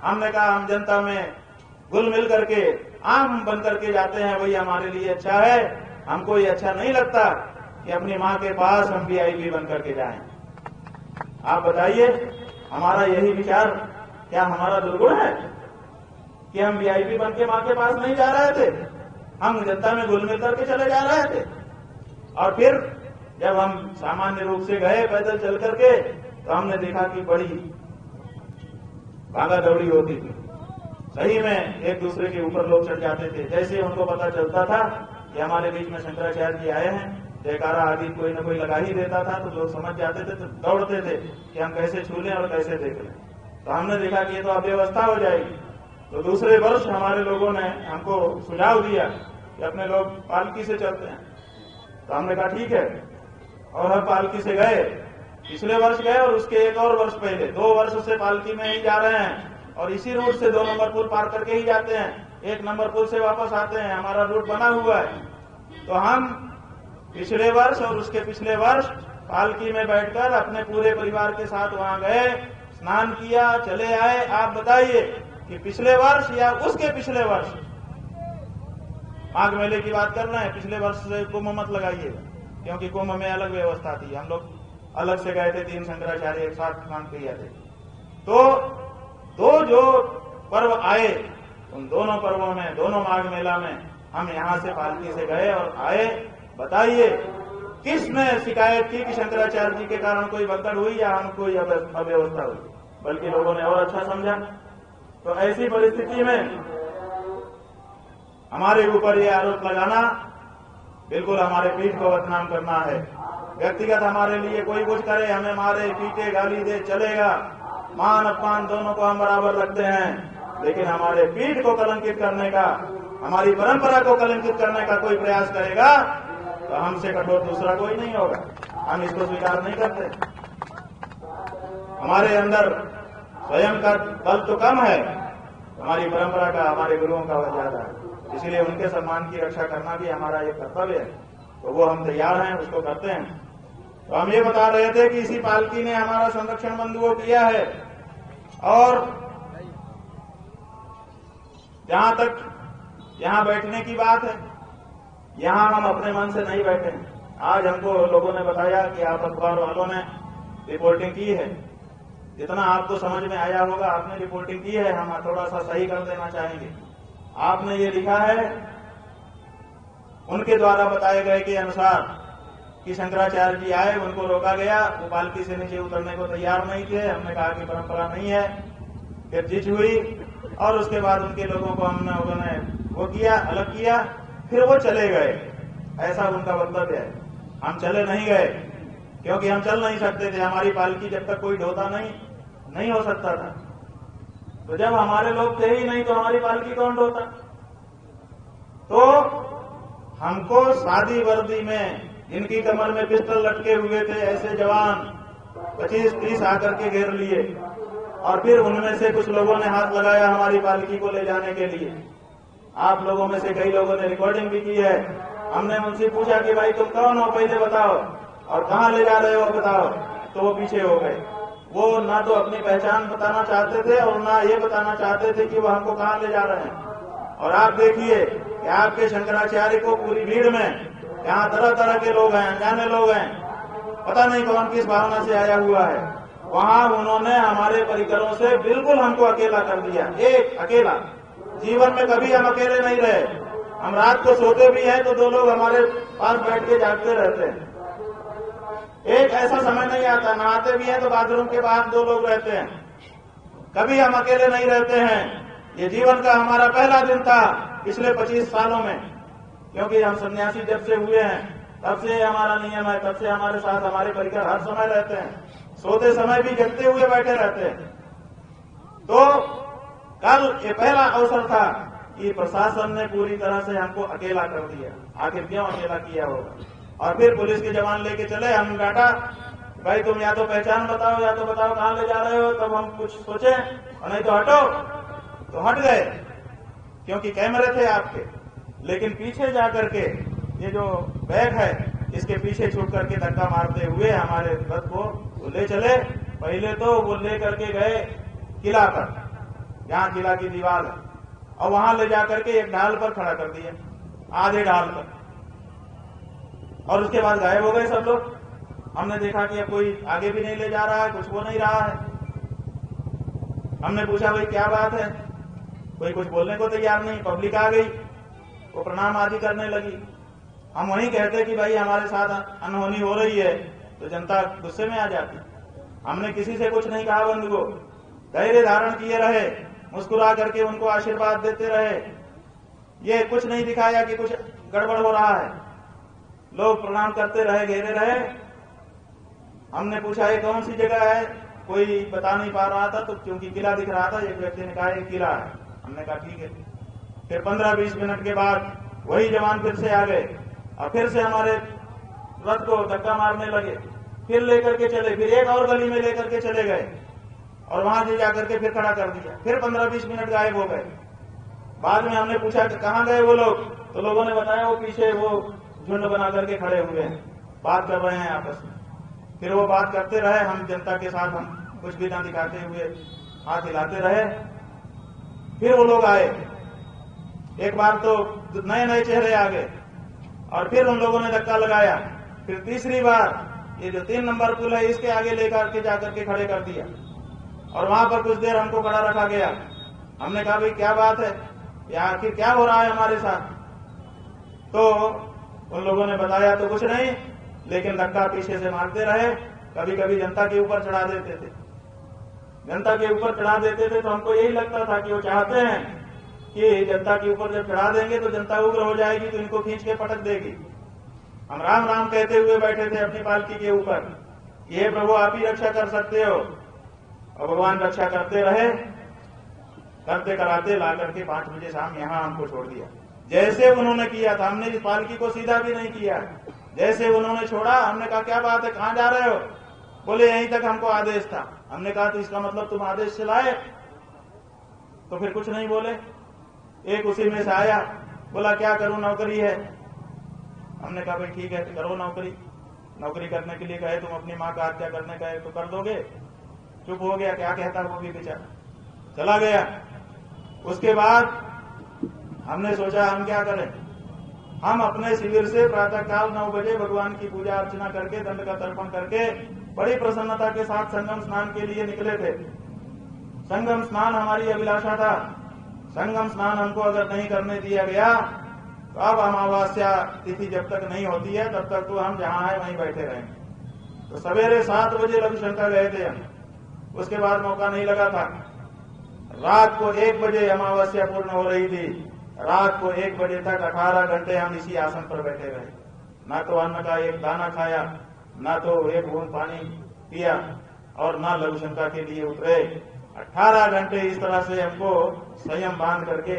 हमने कहा हम जनता में घुल मिल करके आम बन करके जाते हैं, वही हमारे लिए अच्छा है। हमको ये अच्छा नहीं लगता कि अपनी माँ के पास हम वीआईपी बन करके जाएं। आप बताइए, हमारा यही विचार क्या हमारा दुर्गुण है? कि हम वीआईपी बन के मां के पास नहीं जा रहे थे, हम जनता में घुल मिल करके चले जा रहे थे। और फिर जब हम सामान्य रूप से गए पैदल चल करके, तो हमने देखा कि बड़ी भागा दौड़ी होती थी। सही में एक दूसरे के ऊपर लोग चढ़ जाते थे। जैसे उनको पता चलता था कि हमारे बीच में शंकराचार्य जी आए हैं, जयकारा आदि कोई न कोई लगा ही देता था, तो लोग समझ जाते थे, तो दौड़ते थे कि हम कैसे छू लें और कैसे देख लें। तो हमने देखा कि ये तो अव्यवस्था हो जाएगी। तो दूसरे वर्ष हमारे लोगों ने हमको सुझाव दिया कि अपने लोग पालकी से चलते हैं। तो हमने कहा ठीक है, और हम पालकी से गए। पिछले वर्ष गए और उसके एक और वर्ष पहले 2 वर्ष से पालकी में ही जा रहे हैं, और इसी रूट से 2 नंबर पुल पार करके ही जाते हैं, 1 नंबर पुल से वापस आते हैं। हमारा रूट बना हुआ है। तो हम पिछले वर्ष और उसके पिछले वर्ष पालकी में बैठकर अपने पूरे परिवार के साथ वहां गए, स्नान किया, चले आए। आप बताइए कि पिछले वर्ष या उसके पिछले वर्ष, माघ मेले की बात कर रहे हैं, पिछले वर्ष से कुंभ मत लगाइएगा, क्योंकि कुंभ में अलग व्यवस्था थी। हम लोग अलग से गए थे, 3 शंकराचार्य एक साथ स्नान किए थे। तो 2 जो पर्व आए, उन दोनों पर्वों में, दोनों माघ मेला में हम यहाँ से पालकी से गए और आए। बताइए किसने शिकायत की कि शंकराचार्य जी के कारण कोई भगदड़ हुई या हम कोई अव्यवस्था हुई, बल्कि लोगों ने और अच्छा समझा। तो ऐसी परिस्थिति में हमारे ऊपर ये आरोप लगाना बिल्कुल हमारे पीठ को बदनाम करना है। व्यक्तिगत हमारे लिए कोई कुछ करे, हमें मारे, पीटे, गाली दे, चलेगा। मान अपमान दोनों को हम बराबर रखते हैं, लेकिन हमारे पीठ को कलंकित करने का, हमारी परंपरा को कलंकित करने का कोई प्रयास करेगा तो हमसे कठोर दूसरा कोई नहीं होगा। हम इसको स्वीकार नहीं करते। हमारे अंदर स्वयं का बल तो कम है, हमारी परंपरा का, हमारे गुरुओं का बल ज्यादा है। इसलिए उनके सम्मान की रक्षा करना भी हमारा एक कर्तव्य है। तो वो हम तैयार हैं, उसको करते हैं। तो हम ये बता रहे थे कि इसी पालकी ने हमारा संरक्षण बंधुओं किया है। और जहां तक यहां बैठने की बात है, यहां हम अपने मन से नहीं बैठे हैं। आज हमको लोगों ने बताया कि आप अखबार वालों ने रिपोर्टिंग की है। जितना आपको समझ में आया होगा आपने रिपोर्टिंग की है, हम थोड़ा सा सही कर देना चाहेंगे। आपने ये लिखा है उनके द्वारा बताए गए के अनुसार कि शंकराचार्य जी आए, उनको रोका गया, वो पालकी से नीचे उतरने को तैयार नहीं थे। हमने कहा कि परंपरा नहीं है। फिर जिद हुई और उसके बाद उनके लोगों को उन्होंने वो किया, अलग किया, फिर वो चले गए। ऐसा उनका वक्तव्य है। हम चले नहीं गए क्योंकि हम चल नहीं सकते थे। हमारी पालकी जब तक कोई ढोता नहीं हो सकता था। तो जब हमारे लोग थे ही नहीं तो हमारी पालकी कौन ढोता? तो हमको सादी वर्दी में, जिनकी कमर में पिस्टल लटके हुए थे, ऐसे जवान 25-30 आकर के घेर लिए, और फिर उनमें से कुछ लोगों ने हाथ लगाया हमारी पालकी को ले जाने के लिए। आप लोगों में से कई लोगों ने रिकॉर्डिंग भी की है। हमने उनसे पूछा कि भाई तुम कौन हो, पहले बताओ, और कहां ले जा रहे हो बताओ। तो वो पीछे हो गए। वो ना तो अपनी पहचान बताना चाहते थे और ना ये बताना चाहते थे कि वो हमको कहां ले जा रहे हैं। और आप देखिए कि आपके शंकराचार्य को पूरी भीड़ में, यहाँ तरह तरह के लोग हैं, अनजाने लोग हैं, पता नहीं कौन किस भावना से आया हुआ है, वहां उन्होंने हमारे परिकरों से बिल्कुल हमको अकेला कर दिया। एक अकेला, जीवन में कभी हम अकेले नहीं रहे। हम रात को सोते भी हैं तो 2 लोग हमारे पास बैठ के जागते रहते हैं। एक ऐसा समय नहीं आता, नहाते भी हैं तो बाथरूम के बाहर 2 लोग रहते हैं। कभी हम अकेले नहीं रहते हैं। ये जीवन का हमारा पहला दिन था पिछले 25 सालों में, क्योंकि हम सन्यासी जब से हुए हैं तब से हमारा नियम है, तब से हमारे साथ हमारे परिकर हर समय रहते हैं। सोते समय भी जगते हुए बैठे रहते हैं। तो कल ये पहला अवसर था कि प्रशासन ने पूरी तरह से हमको अकेला कर दिया। आखिर क्यों अकेला किया होगा? और फिर पुलिस के जवान लेके चले। हम डांटा, भाई तुम या तो पहचान बताओ या तो बताओ कहां ले जा रहे हो। तब हम कुछ सोचे, और नहीं तो हटो। तो हट गए क्योंकि कैमरे थे आपके। लेकिन पीछे जाकर के ये जो बैग है इसके पीछे छूट करके धक्का मारते हुए हमारे रथ को वो ले चले। पहले तो वो ले करके गए किला पर, जहां किला की दीवार है, और वहां ले जाकर के एक ढाल पर खड़ा कर दिया, आधे ढाल पर, और उसके बाद गायब हो गए सब लोग। हमने देखा कि अब कोई आगे भी नहीं ले जा रहा है, कुछ हो नहीं रहा है। हमने पूछा भाई क्या बात है? कोई कुछ बोलने को तैयार नहीं। पब्लिक आ गई, वो प्रणाम आदि करने लगी। हम वहीं कहते कि भाई हमारे साथ अनहोनी हो रही है, तो जनता गुस्से में आ जाती। हमने किसी से कुछ नहीं कहा, बंधु को धैर्य धारण किए रहे, मुस्कुरा करके उनको आशीर्वाद देते रहे। ये कुछ नहीं दिखाया कि कुछ गड़बड़ हो रहा है। लोग प्रणाम करते रहे, घेरे रहे। हमने पूछा ये कौन सी जगह है, कोई बता नहीं पा रहा था, तो क्योंकि किला दिख रहा था, एक व्यक्ति ने कहा ये किला है। हमने कहा ठीक है। फिर 15-20 मिनट के बाद वही जवान फिर से आ गए और फिर से हमारे रथ को धक्का मारने लगे। फिर लेकर के चले, फिर एक और गली में लेकर के चले गए और वहां से जाकर के फिर खड़ा कर दिया। फिर 15-20 मिनट गायब हो गए। बाद में हमने पूछा कि कहाँ गए वो लोग, तो लोगों ने बताया वो पीछे वो झुंड बना करके खड़े हुए हैं, बात कर रहे हैं आपस में। फिर वो बात करते रहे, हम जनता के साथ हम कुछ भी ना दिखाते हुए हाथ हिलाते रहे। फिर वो लोग आए, एक बार तो नए नए चेहरे आ गए और फिर उन लोगों ने धक्का लगाया। फिर तीसरी बार ये जो 3 नंबर पुल है इसके आगे लेकर के जाकर के खड़े कर दिया और वहां पर कुछ देर हमको खड़ा रखा गया। हमने कहा भाई क्या बात है, या आखिर क्या हो रहा है हमारे साथ? तो उन लोगों ने बताया तो कुछ नहीं, लेकिन धक्का पीछे से मारते रहे, कभी कभी जनता के ऊपर चढ़ा देते थे। जनता के ऊपर चढ़ा देते थे तो हमको यही लगता था कि वो चाहते हैं कि जनता के ऊपर जब चढ़ा देंगे तो जनता उग्र हो जाएगी, तो इनको खींच के पटक देगी। हम राम राम कहते हुए बैठे थे अपनी पालकी के ऊपर, ये प्रभु आप ही रक्षा कर सकते हो। और भगवान रक्षा करते रहे, करते कराते ला करके 5 बजे शाम यहाँ हमको छोड़ दिया। जैसे उन्होंने किया था, हमने इस पालकी को सीधा भी नहीं किया, जैसे उन्होंने छोड़ा हमने कहा क्या बात है, कहाँ जा रहे हो? बोले यहीं तक हमको आदेश था। हमने कहा तो इसका मतलब तुम आदेश से लाए? तो फिर कुछ नहीं बोले। एक उसी में से आया, बोला क्या करूं, नौकरी है। हमने कहा भाई ठीक है करो नौकरी। नौकरी करने के लिए कहे, तुम अपनी माँ का हत्या करने कहे तो कर दोगे? चुप हो गया, क्या कहता वो भी बेचारा, चला गया। उसके बाद हमने सोचा हम क्या करें। हम अपने शिविर से प्रातःकाल 9 बजे भगवान की पूजा अर्चना करके, दंड का तर्पण करके बड़ी प्रसन्नता के साथ संगम स्नान के लिए निकले थे। संगम स्नान हमारी अभिलाषा था। संगम स्नान हमको अगर नहीं करने दिया गया तो अब अमावस्या तिथि जब तक नहीं होती है तब तक तो हम जहां है वहीं बैठे रहेंगे। तो सवेरे 7 बजे लघुशंका गए थे हम, उसके बाद मौका नहीं लगा था। रात को 1 बजे अमावस्या पूर्ण हो रही थी। रात को 1 बजे तक 18 घंटे हम इसी आसन पर बैठे रहे। ना तो अन्न का एक दाना खाया, ना तो एक बूंद पानी पिया और ना लघुशंका के लिए उतरे। 18 घंटे इस तरह से हमको संयम बांध करके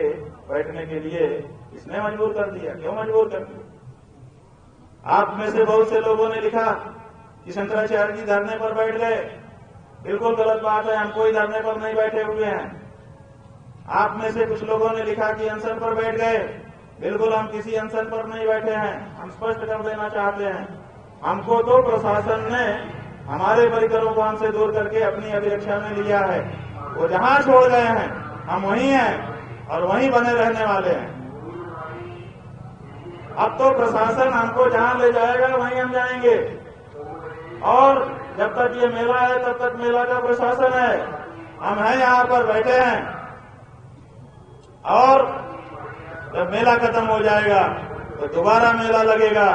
बैठने के लिए इसने मजबूर कर दिया। क्यों मजबूर कर दिया? आप में से बहुत से लोगों ने लिखा कि शंकराचार्य जी धरने पर बैठ गए। बिल्कुल गलत बात है, हम कोई धरने पर नहीं बैठे हुए हैं। आप में से कुछ लोगों ने लिखा कि अनशन पर बैठ गए। बिल्कुल हम किसी अनशन पर नहीं बैठे हैं। हम स्पष्ट कर देना चाहते हैं, हमको तो प्रशासन ने हमारे परिकरों को हमसे दूर करके अपनी अभिरक्षा में लिया है। वो जहां छोड़ गए हैं हम वहीं हैं और वहीं बने रहने वाले हैं। अब तो प्रशासन हमको जहां ले जाएगा वहीं हम जाएंगे और जब तक ये मेला है तब तक मेला का प्रशासन है। हम हैं यहाँ पर बैठे हैं और जब मेला खत्म हो जाएगा तो दोबारा मेला लगेगा,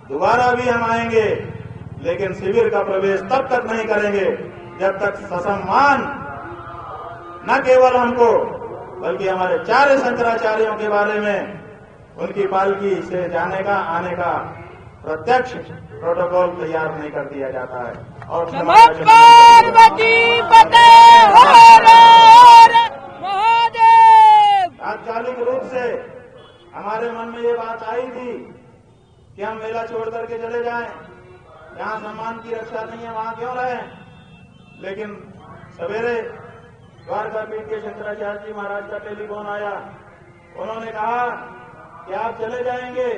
दोबारा भी हम आएंगे, लेकिन शिविर का प्रवेश तब तक नहीं करेंगे जब तक ससम्मान न केवल हमको बल्कि हमारे 4 शंकराचार्यों के बारे में उनकी पालकी से जाने का, आने का प्रत्यक्ष प्रोटोकॉल तैयार नहीं कर दिया जाता है। और तात्कालिक रूप से हमारे मन में ये बात आई थी कि हम मेला छोड़ करके चले जाएं, जहां सम्मान की रक्षा नहीं है वहां क्यों रहें। लेकिन सवेरे द्वारका पीठ के शंकराचार्य जी महाराज का टेलीफोन आया। उन्होंने कहा कि आप चले जाएंगे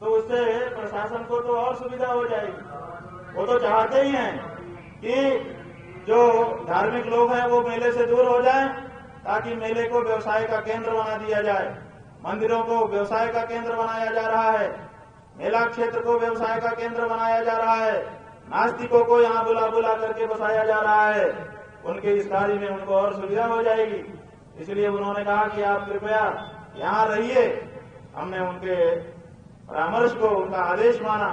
तो उससे प्रशासन को तो और सुविधा हो जाएगी। वो तो चाहते ही हैं कि जो धार्मिक लोग हैं वो मेले से दूर हो जाएं, ताकि मेले को व्यवसाय का केंद्र बना दिया जाए। मंदिरों को व्यवसाय का केंद्र बनाया जा रहा है, मेला क्षेत्र को व्यवसाय का केंद्र बनाया जा रहा है, नास्तिकों को यहाँ बुला बुला करके बसाया जा रहा है। उनके इस कार्य में उनको और सुविधा हो जाएगी, इसलिए उन्होंने कहा कि आप कृपया यहाँ रहिए। हमने उनके परामर्श को, उनका आदेश माना।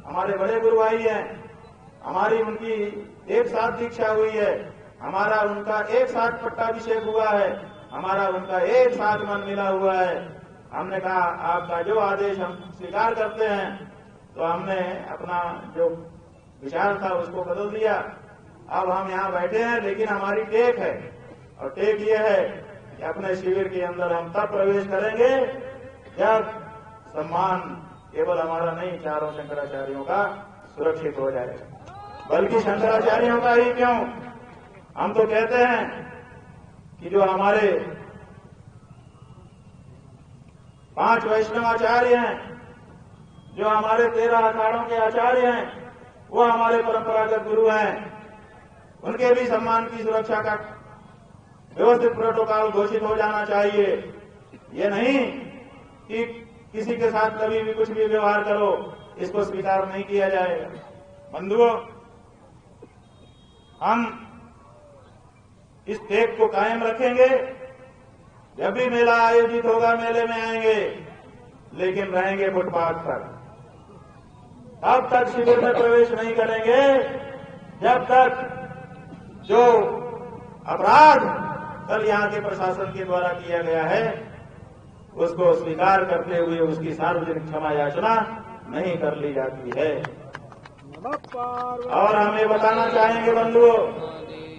हमारे बड़े गुरु भाई हैं, हमारी उनकी एक साथ दीक्षा हुई है, हमारा उनका एक साथ पट्टाभिषेक हुआ है, हमारा उनका एक साथ मन मिला हुआ है। हमने कहा आपका जो आदेश हम स्वीकार करते हैं। तो हमने अपना जो विचार था उसको बदल दिया। अब हम यहाँ बैठे हैं, लेकिन हमारी टेक है, और टेक ये है कि अपने शिविर के अंदर हम तब प्रवेश करेंगे जब सम्मान केवल हमारा नहीं, चारों शंकराचार्यों का सुरक्षित हो जाएगा। बल्कि शंकराचार्यों का ही क्यों, हम तो कहते हैं कि जो हमारे 5 वैष्णवाचार्य हैं, जो हमारे 13 अखाड़ों के आचार्य हैं, वो हमारे परंपरागत गुरु हैं। उनके भी सम्मान की सुरक्षा का व्यवस्थित प्रोटोकॉल घोषित हो जाना चाहिए। ये नहीं कि किसी के साथ कभी भी कुछ भी व्यवहार करो, इसको स्वीकार नहीं किया जाएगा। बंधुओं, हम इस टेक को कायम रखेंगे। जब भी मेला आयोजित होगा मेले में आएंगे, लेकिन रहेंगे फुटपाथ पर। अब तक शिविर में प्रवेश नहीं करेंगे जब तक जो अपराध कल यहाँ के प्रशासन के द्वारा किया गया है उसको स्वीकार करते हुए उसकी सार्वजनिक क्षमा याचना नहीं कर ली जाती है। और हम ये बताना चाहेंगे बंधुओं,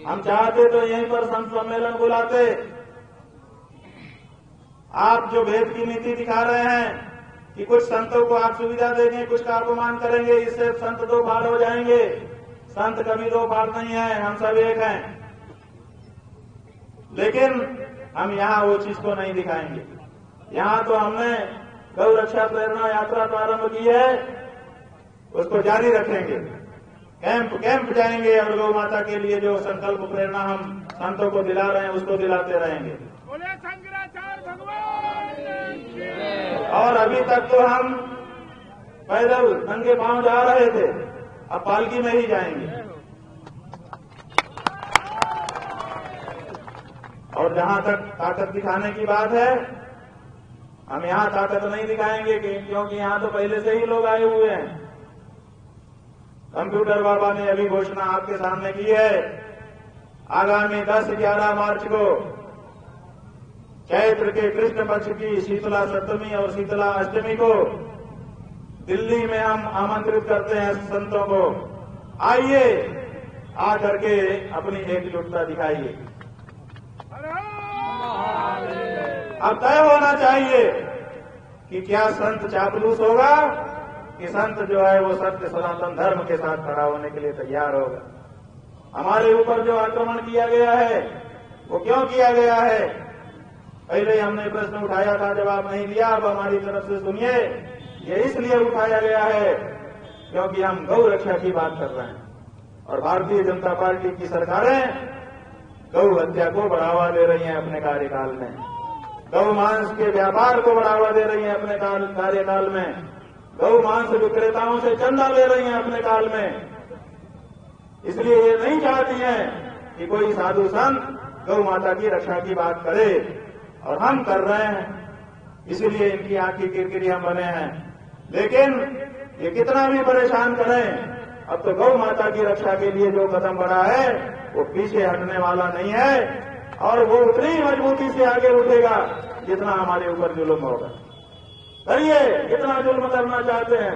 हम चाहते तो यहीं पर संत सम्मेलन बुलाते। आप जो भेद की नीति दिखा रहे हैं कि कुछ संतों को आप सुविधा देंगे, कुछ का अपमान करेंगे, इससे संत दो फाड़ हो जाएंगे। संत कभी दो फाड़ नहीं है, हम सब एक हैं। लेकिन हम यहाँ वो चीज को नहीं दिखाएंगे। यहाँ तो हमने गौ रक्षा प्रेरणा यात्रा प्रारंभ की है, उसको जारी रखेंगे। कैंप जाएंगे और गौ माता के लिए जो संकल्प प्रेरणा हम संतों को दिला रहे हैं उसको दिलाते रहेंगे। बोले शंकराचार्य भगवान की। और अभी तक तो हम पैदल नंगे पांव जा रहे थे, अब पालकी में ही जाएंगे। और जहां तक ताकत दिखाने की बात है, हम यहां ताकत नहीं दिखाएंगे क्योंकि यहां तो पहले से ही लोग आए हुए हैं। कंप्यूटर बाबा ने अभी घोषणा आपके सामने की है, आगामी 10-11 मार्च को चैत्र के कृष्ण पक्ष की शीतला सप्तमी और शीतला अष्टमी को दिल्ली में हम आमंत्रित करते हैं संतों को। आइए, आ करके अपनी एकजुटता दिखाइए। अब तय होना चाहिए कि क्या संत चापलूस होगा कि संत जो है वो सत्य सनातन धर्म के साथ खड़ा होने के लिए तैयार होगा। हमारे ऊपर जो आक्रमण किया गया है वो क्यों किया गया है? पहले हमने प्रश्न उठाया था, जवाब नहीं दिया। अब हमारी तरफ से सुनिए, ये इसलिए उठाया गया है क्योंकि हम गौ रक्षा की बात कर रहे हैं और भारतीय जनता पार्टी की सरकारें गौ हत्या को बढ़ावा दे रही हैं अपने कार्यकाल में, गौ मांस के व्यापार को बढ़ावा दे रही हैं अपने कार्यकाल में, गौ मांस विक्रेताओं से चंदा ले रही हैं अपने काल में। इसलिए ये नहीं चाहती हैं कि कोई साधु संत गौ माता की रक्षा की बात करे, और हम कर रहे हैं। इसलिए इनकी आंखी किरकिरी हम बने हैं। लेकिन ये कितना भी परेशान करें, अब तो गौ माता की रक्षा के लिए जो कदम बढ़ा है वो पीछे हटने वाला नहीं है, और वो उतनी मजबूती से आगे उठेगा जितना हमारे ऊपर जुल्म होगा। करिए, कितना जुल्म करना चाहते हैं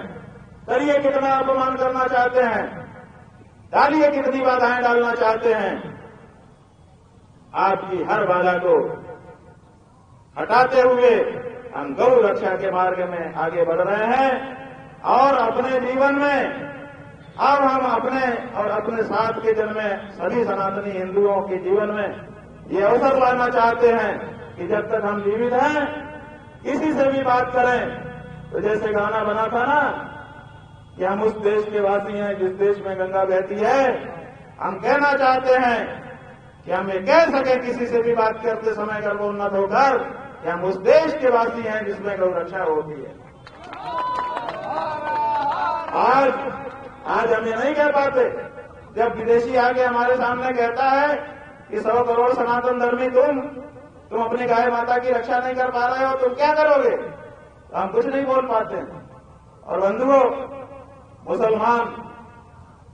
करिए, कितना अपमान करना चाहते हैं डालिए, कितनी बाधाएं डालना चाहते हैं। आपकी हर बाधा को हटाते हुए हम गौ रक्षा के मार्ग में आगे बढ़ रहे हैं, और अपने जीवन में अब हम अपने और अपने साथ के जन में सभी सनातनी हिंदुओं के जीवन में ये अवसर लाना चाहते हैं कि जब तक हम जीवित हैं किसी से भी बात करें। तो जैसे गाना बना था ना कि हम उस देश के वासी हैं जिस देश में गंगा बहती है, हम कहना चाहते हैं कि हम ये कह सके किसी से भी बात करते समय गर्वोन्नत होकर कि हम उस देश के वासी हैं जिसमें गौ रक्षा होती है। आज हम ये नहीं कह पाते। जब विदेशी आके हमारे सामने कहता है कि 100 करोड़ सनातन धर्मी तुम, तुम अपनी गाय माता की रक्षा नहीं कर पा रहे हो, तुम क्या करोगे? हम कुछ नहीं बोल पाते हैं। और बंधुओं,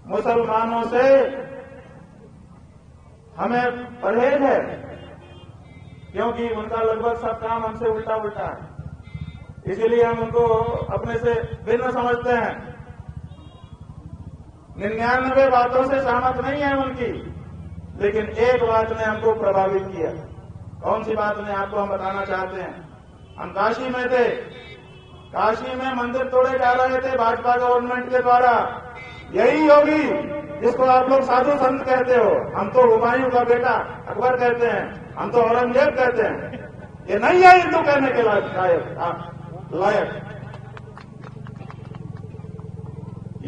मुसलमानों से हमें परहेज है, क्योंकि उनका लगभग सब काम हमसे उल्टा उल्टा है। इसीलिए हम उनको अपने से भिन्न समझते हैं। 99 बातों से सहमत नहीं है उनकी, लेकिन एक बात ने हमको प्रभावित किया। कौन सी बात ने आपको हम बताना चाहते हैं। हम काशी में थे, काशी में मंदिर तोड़े जा रहे थे भाजपा गवर्नमेंट के द्वारा। यही योगी जिसको आप लोग साधु संत कहते हो, हम तो हुमायूं का बेटा अकबर कहते हैं, हम तो औरंगजेब कहते हैं, ये नहीं है हिंदू कहने के लायक।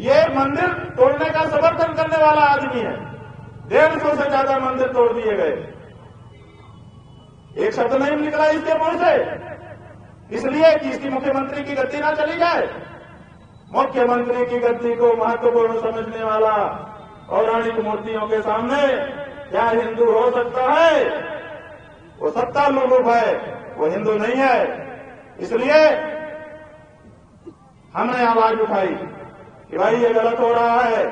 ये मंदिर तोड़ने का समर्थन करने वाला आदमी है। 150 से ज्यादा मंदिर तोड़ दिए गए, एक शब्द नहीं निकला इसके मुंह से, इसलिए कि इसकी मुख्यमंत्री की गद्दी ना चली जाए। मुख्यमंत्री की गद्दी को महत्वपूर्ण समझने वाला पौराणिक मूर्तियों के सामने क्या हिंदू हो सकता है? वो सत्ता लोलुप है, वो हिंदू नहीं है। इसलिए हमने आवाज उठाई कि भाई ये गलत हो रहा है,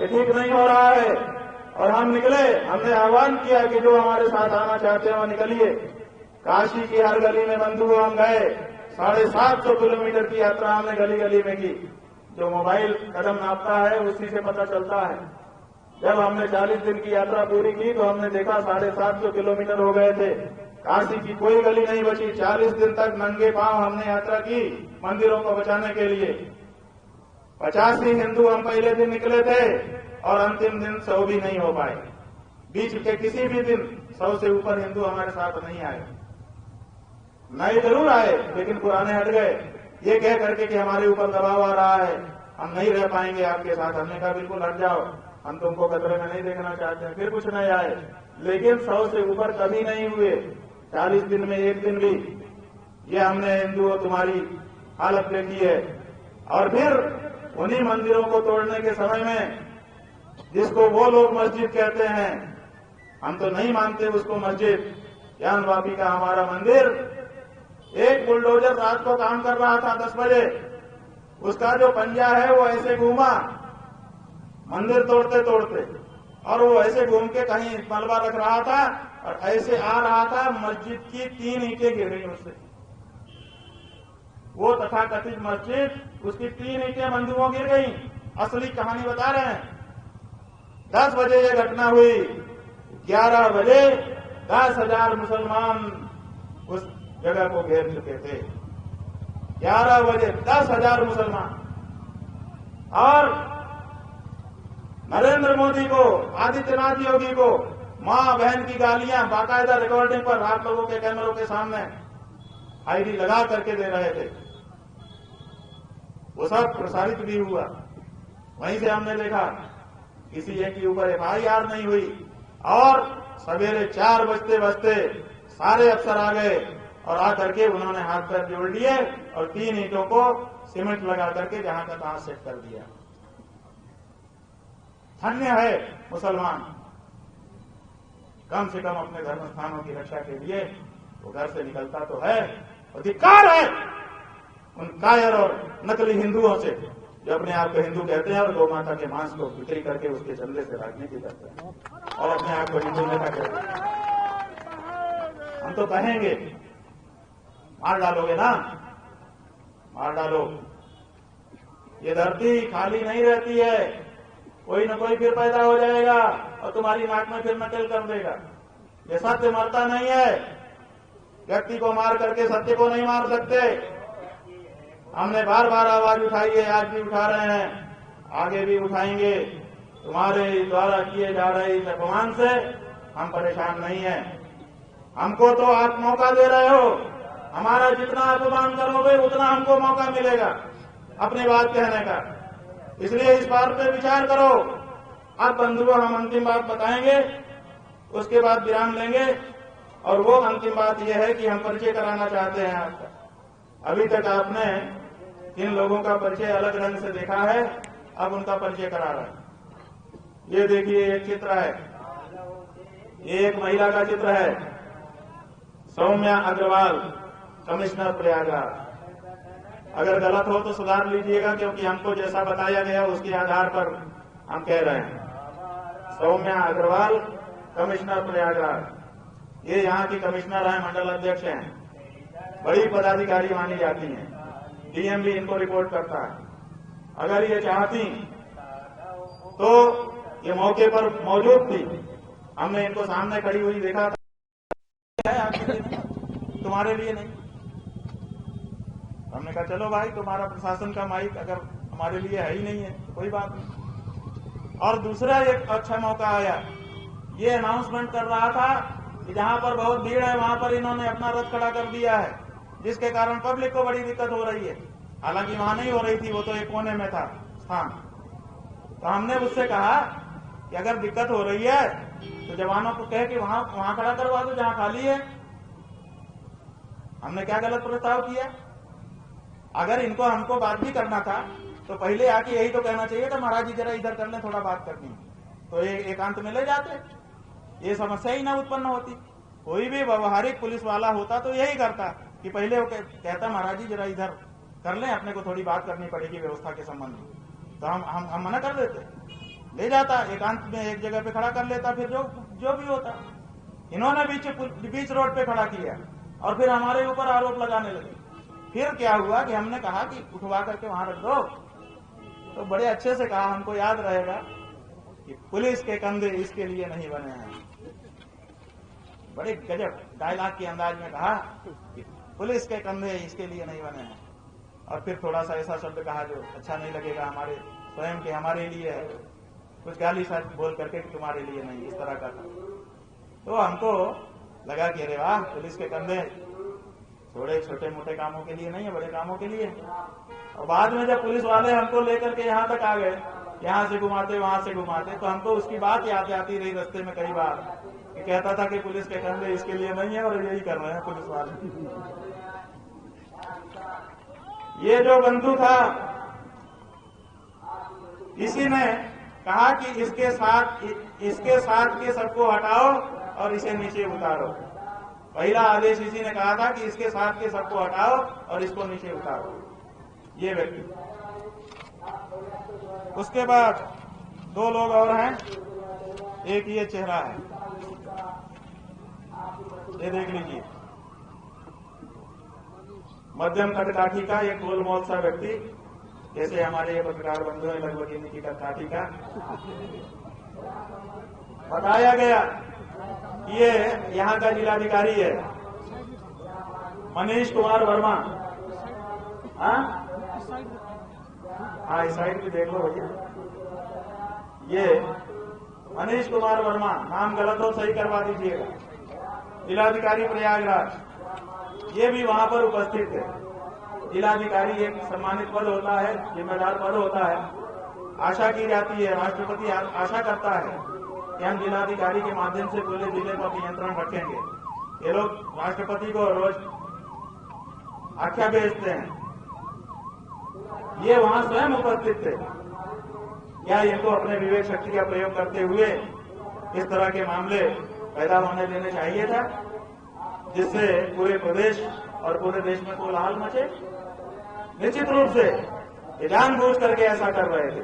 ये ठीक नहीं हो रहा है। और हम निकले, हमने आह्वान किया कि जो हमारे साथ आना चाहते हैं वो निकलिए। काशी की हर गली में बंधुओं हम गए। 750 किलोमीटर की यात्रा हमने गली गली में की। जो मोबाइल कदम नापता है उसी से पता चलता है। जब हमने 40 दिन की यात्रा पूरी की तो हमने देखा 750 किलोमीटर हो गए थे। काशी की कोई गली नहीं बची। 40 दिन तक नंगे पांव हमने यात्रा की मंदिरों को बचाने के लिए। 85 हिंदू हम पहले दिन निकले थे और अंतिम दिन 100 भी नहीं हो पाए। बीच के किसी भी दिन 100 से ऊपर हिंदू हमारे साथ नहीं आए। नए जरूर आए, लेकिन पुराने हट गए, ये कह करके कि हमारे ऊपर दबाव आ रहा है, हम नहीं रह पाएंगे आपके साथ। हमने कहा बिल्कुल हट जाओ, हम तुमको खतरे में नहीं देखना चाहते हैं। फिर कुछ नहीं आए, लेकिन 100 से ऊपर कभी नहीं हुए। 40 दिन में एक दिन भी। ये हमने हिंदुओं तुम्हारी हालत देखी है। और फिर उन्हीं मंदिरों को तोड़ने के समय में, जिसको वो लोग मस्जिद कहते हैं, हम तो नहीं मानते उसको मस्जिद, ज्ञानवापी का हमारा मंदिर, एक बुलडोजर रात को काम कर रहा था 10 बजे, उसका जो पंजा है वो ऐसे घूमा मंदिर तोड़ते तोड़ते, और वो ऐसे घूम के कहीं मलबा रख रहा था और ऐसे आ रहा था, मस्जिद की 3 ईंटें गिर गई उससे। वो तथाकथित मस्जिद, उसकी 3 ईंटें बंधुओं गिर गई। असली कहानी बता रहे हैं। 10 बजे ये घटना हुई। 11 बजे 10,000 मुसलमान उस जगह को घेर चुके थे। 11 बजे 10,000 मुसलमान। और नरेंद्र मोदी को, आदित्यनाथ योगी को मां बहन की गालियां बाकायदा रिकॉर्डिंग पर आप लोगों के कैमरों के सामने आईडी लगा करके दे रहे थे। वो सब प्रसारित भी हुआ। वहीं से हमने देखा किसी एक के ऊपर FIR नहीं हुई। और सवेरे 4 बजते बजते सारे अफसर आ गए और आकर के उन्होंने हाथ पैर जोड़ लिए और 3 ईंटों को सीमेंट लगा करके जहां का तहां सेट कर दिया। धन्य है मुसलमान, कम से कम अपने धर्म स्थानों की रक्षा के लिए वो घर से निकलता तो है। अधिकार है उन कायर और नकली हिंदुओं से जो अपने आप को हिंदू कहते हैं और गौ माता के मांस को बिक्री करके उसके चंदे से राजनीति करते हैं और अपने आप को हिंदू नेता कहते हैं। हम तो कहेंगे, मार डालोगे ना, मार डालो। ये धरती खाली नहीं रहती है, कोई न कोई फिर पैदा हो जाएगा और तुम्हारी नाक में फिर नकल कर देगा। ये सत्य मरता नहीं है। व्यक्ति को मार करके सत्य को नहीं मार सकते। हमने बार बार आवाज उठाई है, आज भी उठा रहे हैं, आगे भी उठाएंगे। तुम्हारे द्वारा किए जा रहे इस अपमान से हम परेशान नहीं हैं। हमको तो आप मौका दे रहे हो, हमारा जितना अपमान करोगे उतना हमको मौका मिलेगा अपनी बात कहने का। इसलिए इस बात पे विचार करो। अब बंधुओं, हम अंतिम बात बताएंगे, उसके बाद विराम लेंगे। और वो अंतिम बात यह है कि हम परिचय कराना चाहते हैं आपका। अभी तक आपने जिन लोगों का परिचय अलग ढंग से देखा है, अब उनका परिचय करा रहे हैं। ये देखिए, एक चित्र है, ये एक महिला का चित्र है। सौम्या अग्रवाल, कमिश्नर प्रयागराज। अगर गलत हो तो सुधार लीजिएगा, क्योंकि हमको जैसा बताया गया उसके आधार पर हम कह रहे हैं। सौम्या अग्रवाल, कमिश्नर प्रयागराज। ये यहाँ की कमिश्नर है, मंडल अध्यक्ष हैं, बड़ी पदाधिकारी मानी जाती हैं। डीएम भी इनको रिपोर्ट करता है। अगर ये चाहती तो ये मौके पर मौजूद थी, हमने इनको सामने खड़ी हुई देखा था। है आपके लिए नहीं, तुम्हारे लिए नहीं। हमने कहा चलो भाई, तुम्हारा प्रशासन का माइक अगर हमारे लिए है ही नहीं है तो कोई बात नहीं। और दूसरा एक अच्छा मौका आया, ये अनाउंसमेंट कर रहा था कि जहां पर बहुत भीड़ है वहां पर इन्होंने अपना रथ खड़ा कर दिया है, जिसके कारण पब्लिक को बड़ी दिक्कत हो रही है। हालांकि वहां नहीं हो रही थी, वो तो एक कोने में था स्थान। तो हमने उससे कहा कि अगर दिक्कत हो रही है तो जवानों को कह कि वहां खड़ा करवा दो जहां खाली है। हमने क्या गलत प्रस्ताव किया? अगर इनको हमको बात भी करना था तो पहले आके यही तो कहना चाहिए था, महाराज जी जरा इधर कर लें, थोड़ा बात करनी है, तो एकांत में ले जाते, ये समस्या ही ना उत्पन्न होती। कोई भी व्यवहारिक पुलिस वाला होता तो यही करता कि पहले वो कहता महाराज जी जरा इधर कर लें, अपने को थोड़ी बात करनी पड़ेगी व्यवस्था के संबंध में। तो हम मना कर देते, ले जाता एकांत में, एक जगह पे खड़ा कर लेता, फिर जो भी होता। इन्होंने बीच रोड पे खड़ा किया और फिर हमारे ऊपर आरोप लगाने लगे। फिर क्या हुआ कि हमने कहा कि उठवा करके वहां रख दो, तो बड़े अच्छे से कहा, हमको याद रहेगा कि पुलिस के कंधे इसके लिए नहीं बने हैं। बड़े गजब डायलॉग के अंदाज में कहा कि पुलिस के कंधे इसके लिए नहीं बने हैं। और फिर थोड़ा सा ऐसा शब्द कहा जो अच्छा नहीं लगेगा हमारे स्वयं के, हमारे लिए है, कुछ गाली शायद बोल करके कि तुम्हारे लिए नहीं, इस तरह का था। तो हमको लगा कि अरे वाह, पुलिस के कंधे थोड़े छोटे मोटे कामों के लिए नहीं है, बड़े कामों के लिए। और बाद में जब पुलिस वाले हमको लेकर के यहाँ तक आ गए, यहाँ से घुमाते वहां से घुमाते, तो हमको उसकी बात याद आती रही रास्ते में कई बार, कि कहता था कि पुलिस के कंधे इसके लिए नहीं है और यही कर रहे हैं पुलिस वाले। ये जो बंधु था, इसी ने कहा कि इसके साथ के सबको हटाओ और इसे नीचे उतारो। पहला आदेश इसी ने कहा था कि इसके साथ के सबको हटाओ और इसको नीचे उतारो, ये व्यक्ति। उसके बाद दो लोग और हैं, एक ये चेहरा है, ये देख लीजिए, मध्यम कद काठी का एक गोलमोल सा व्यक्ति, जैसे हमारे ये पत्रकार बंधु है लगभग इनकी कद काठी का। बताया गया ये यहाँ का जिलाधिकारी है मनीष कुमार वर्मा। हाँ, इस साइड भी देख लो भैया, ये मनीष कुमार वर्मा, नाम गलत हो सही करवा दीजिएगा, जिलाधिकारी प्रयागराज। ये भी वहां पर उपस्थित है। जिलाधिकारी एक सम्मानित पद होता है, जिम्मेदार पद होता है। आशा की जाती है, राष्ट्रपति आशा करता है कि हम जिलाधिकारी के माध्यम से पूरे जिले पर नियंत्रण रखेंगे। ये लोग राष्ट्रपति को रोज आख्या भेजते हैं, ये वहां स्वयं उपस्थित थे। क्या इनको अपने विवेक शक्ति का प्रयोग करते हुए इस तरह के मामले पैदा होने देने चाहिए था, जिससे पूरे प्रदेश और पूरे देश में कोलाहल मचे? निश्चित रूप से ये जानबूझ करके ऐसा कर रहे थे।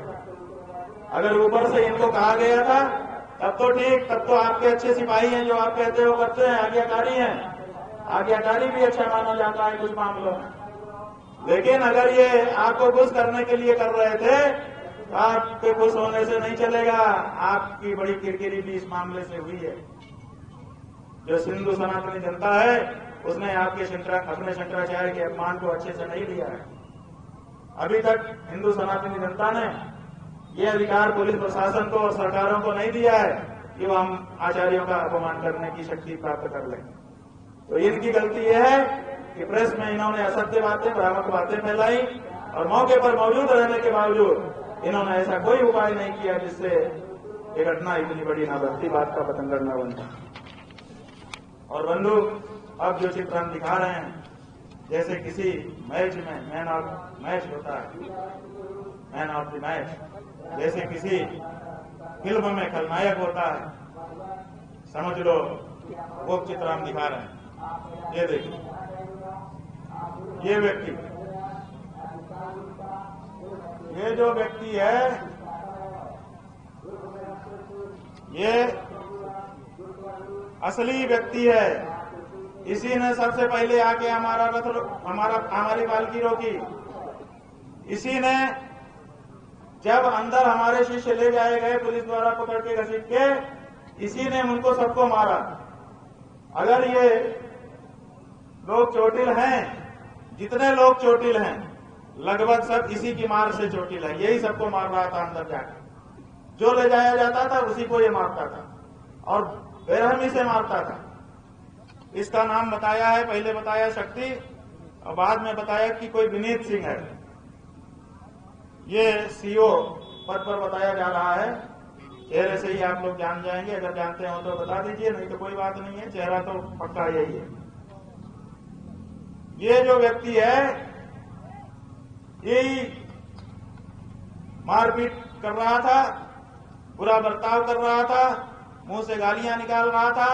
अगर ऊपर से इनको कहा गया था तब तो ठीक, तब तो आपके अच्छे सिपाही हैं, जो आप कहते हो करते हैं, आज्ञाकारी हैं। आज्ञाकारी भी अच्छा माना जाता है कुछ मामलों में। लेकिन अगर ये आपको खुश करने के लिए कर रहे थे तो आपके खुश होने से नहीं चलेगा। आपकी बड़ी किरकिरी भी इस मामले से हुई है। जो सिंधु सनातनी जनता है उसने आपके अपने शंकराचार्य के अपमान को अच्छे से नहीं लिया है। अभी तक हिंदू सनातनी जनता ने ये अधिकार पुलिस प्रशासन को और सरकारों को नहीं दिया है कि वो हम आचार्यों का अपमान करने की शक्ति प्राप्त कर लें। तो इनकी गलती यह है कि प्रेस में इन्होंने असत्य बातें, भ्रामक बातें फैलाई और मौके पर मौजूद रहने के बावजूद इन्होंने ऐसा कोई उपाय नहीं किया जिससे ये घटना इतनी बड़ी ना बनती, बात का पतंगर न बनता। और बंधु, अब जो चित्र हम दिखा रहे हैं, जैसे किसी मैच में मैन ऑफ मैच होता है, मैन ऑफ द मैच, जैसे किसी फिल्म में खलनायक होता है, समझ लो वो चित्र हम दिखा रहे हैं। ये देखिए, ये व्यक्ति, ये जो व्यक्ति है, ये असली व्यक्ति है। इसी ने सबसे पहले आके हमारा रथ, हमारी पालकी रोकी। इसी ने जब अंदर हमारे शिष्य ले जाए गए पुलिस द्वारा पकड़ के घसीट के, इसी ने उनको सबको मारा। अगर ये लोग चोटिल हैं, जितने लोग चोटिल हैं लगभग सब इसी की मार से चोटिल है। यही सबको मार रहा था अंदर जाकर। जो ले जाया जाता था उसी को ये मारता था और बेरहमी से मारता था। इसका नाम बताया है, पहले बताया शक्ति और बाद में बताया कि कोई विनीत सिंह है। ये सीओ पद पर बताया जा रहा है। चेहरे से ही आप लोग जान जाएंगे, अगर जानते हो तो बता दीजिए, नहीं तो कोई बात नहीं है, चेहरा तो पक्का यही है। ये जो व्यक्ति है यही मारपीट कर रहा था, बुरा बर्ताव कर रहा था, मुंह से गालियां निकाल रहा था,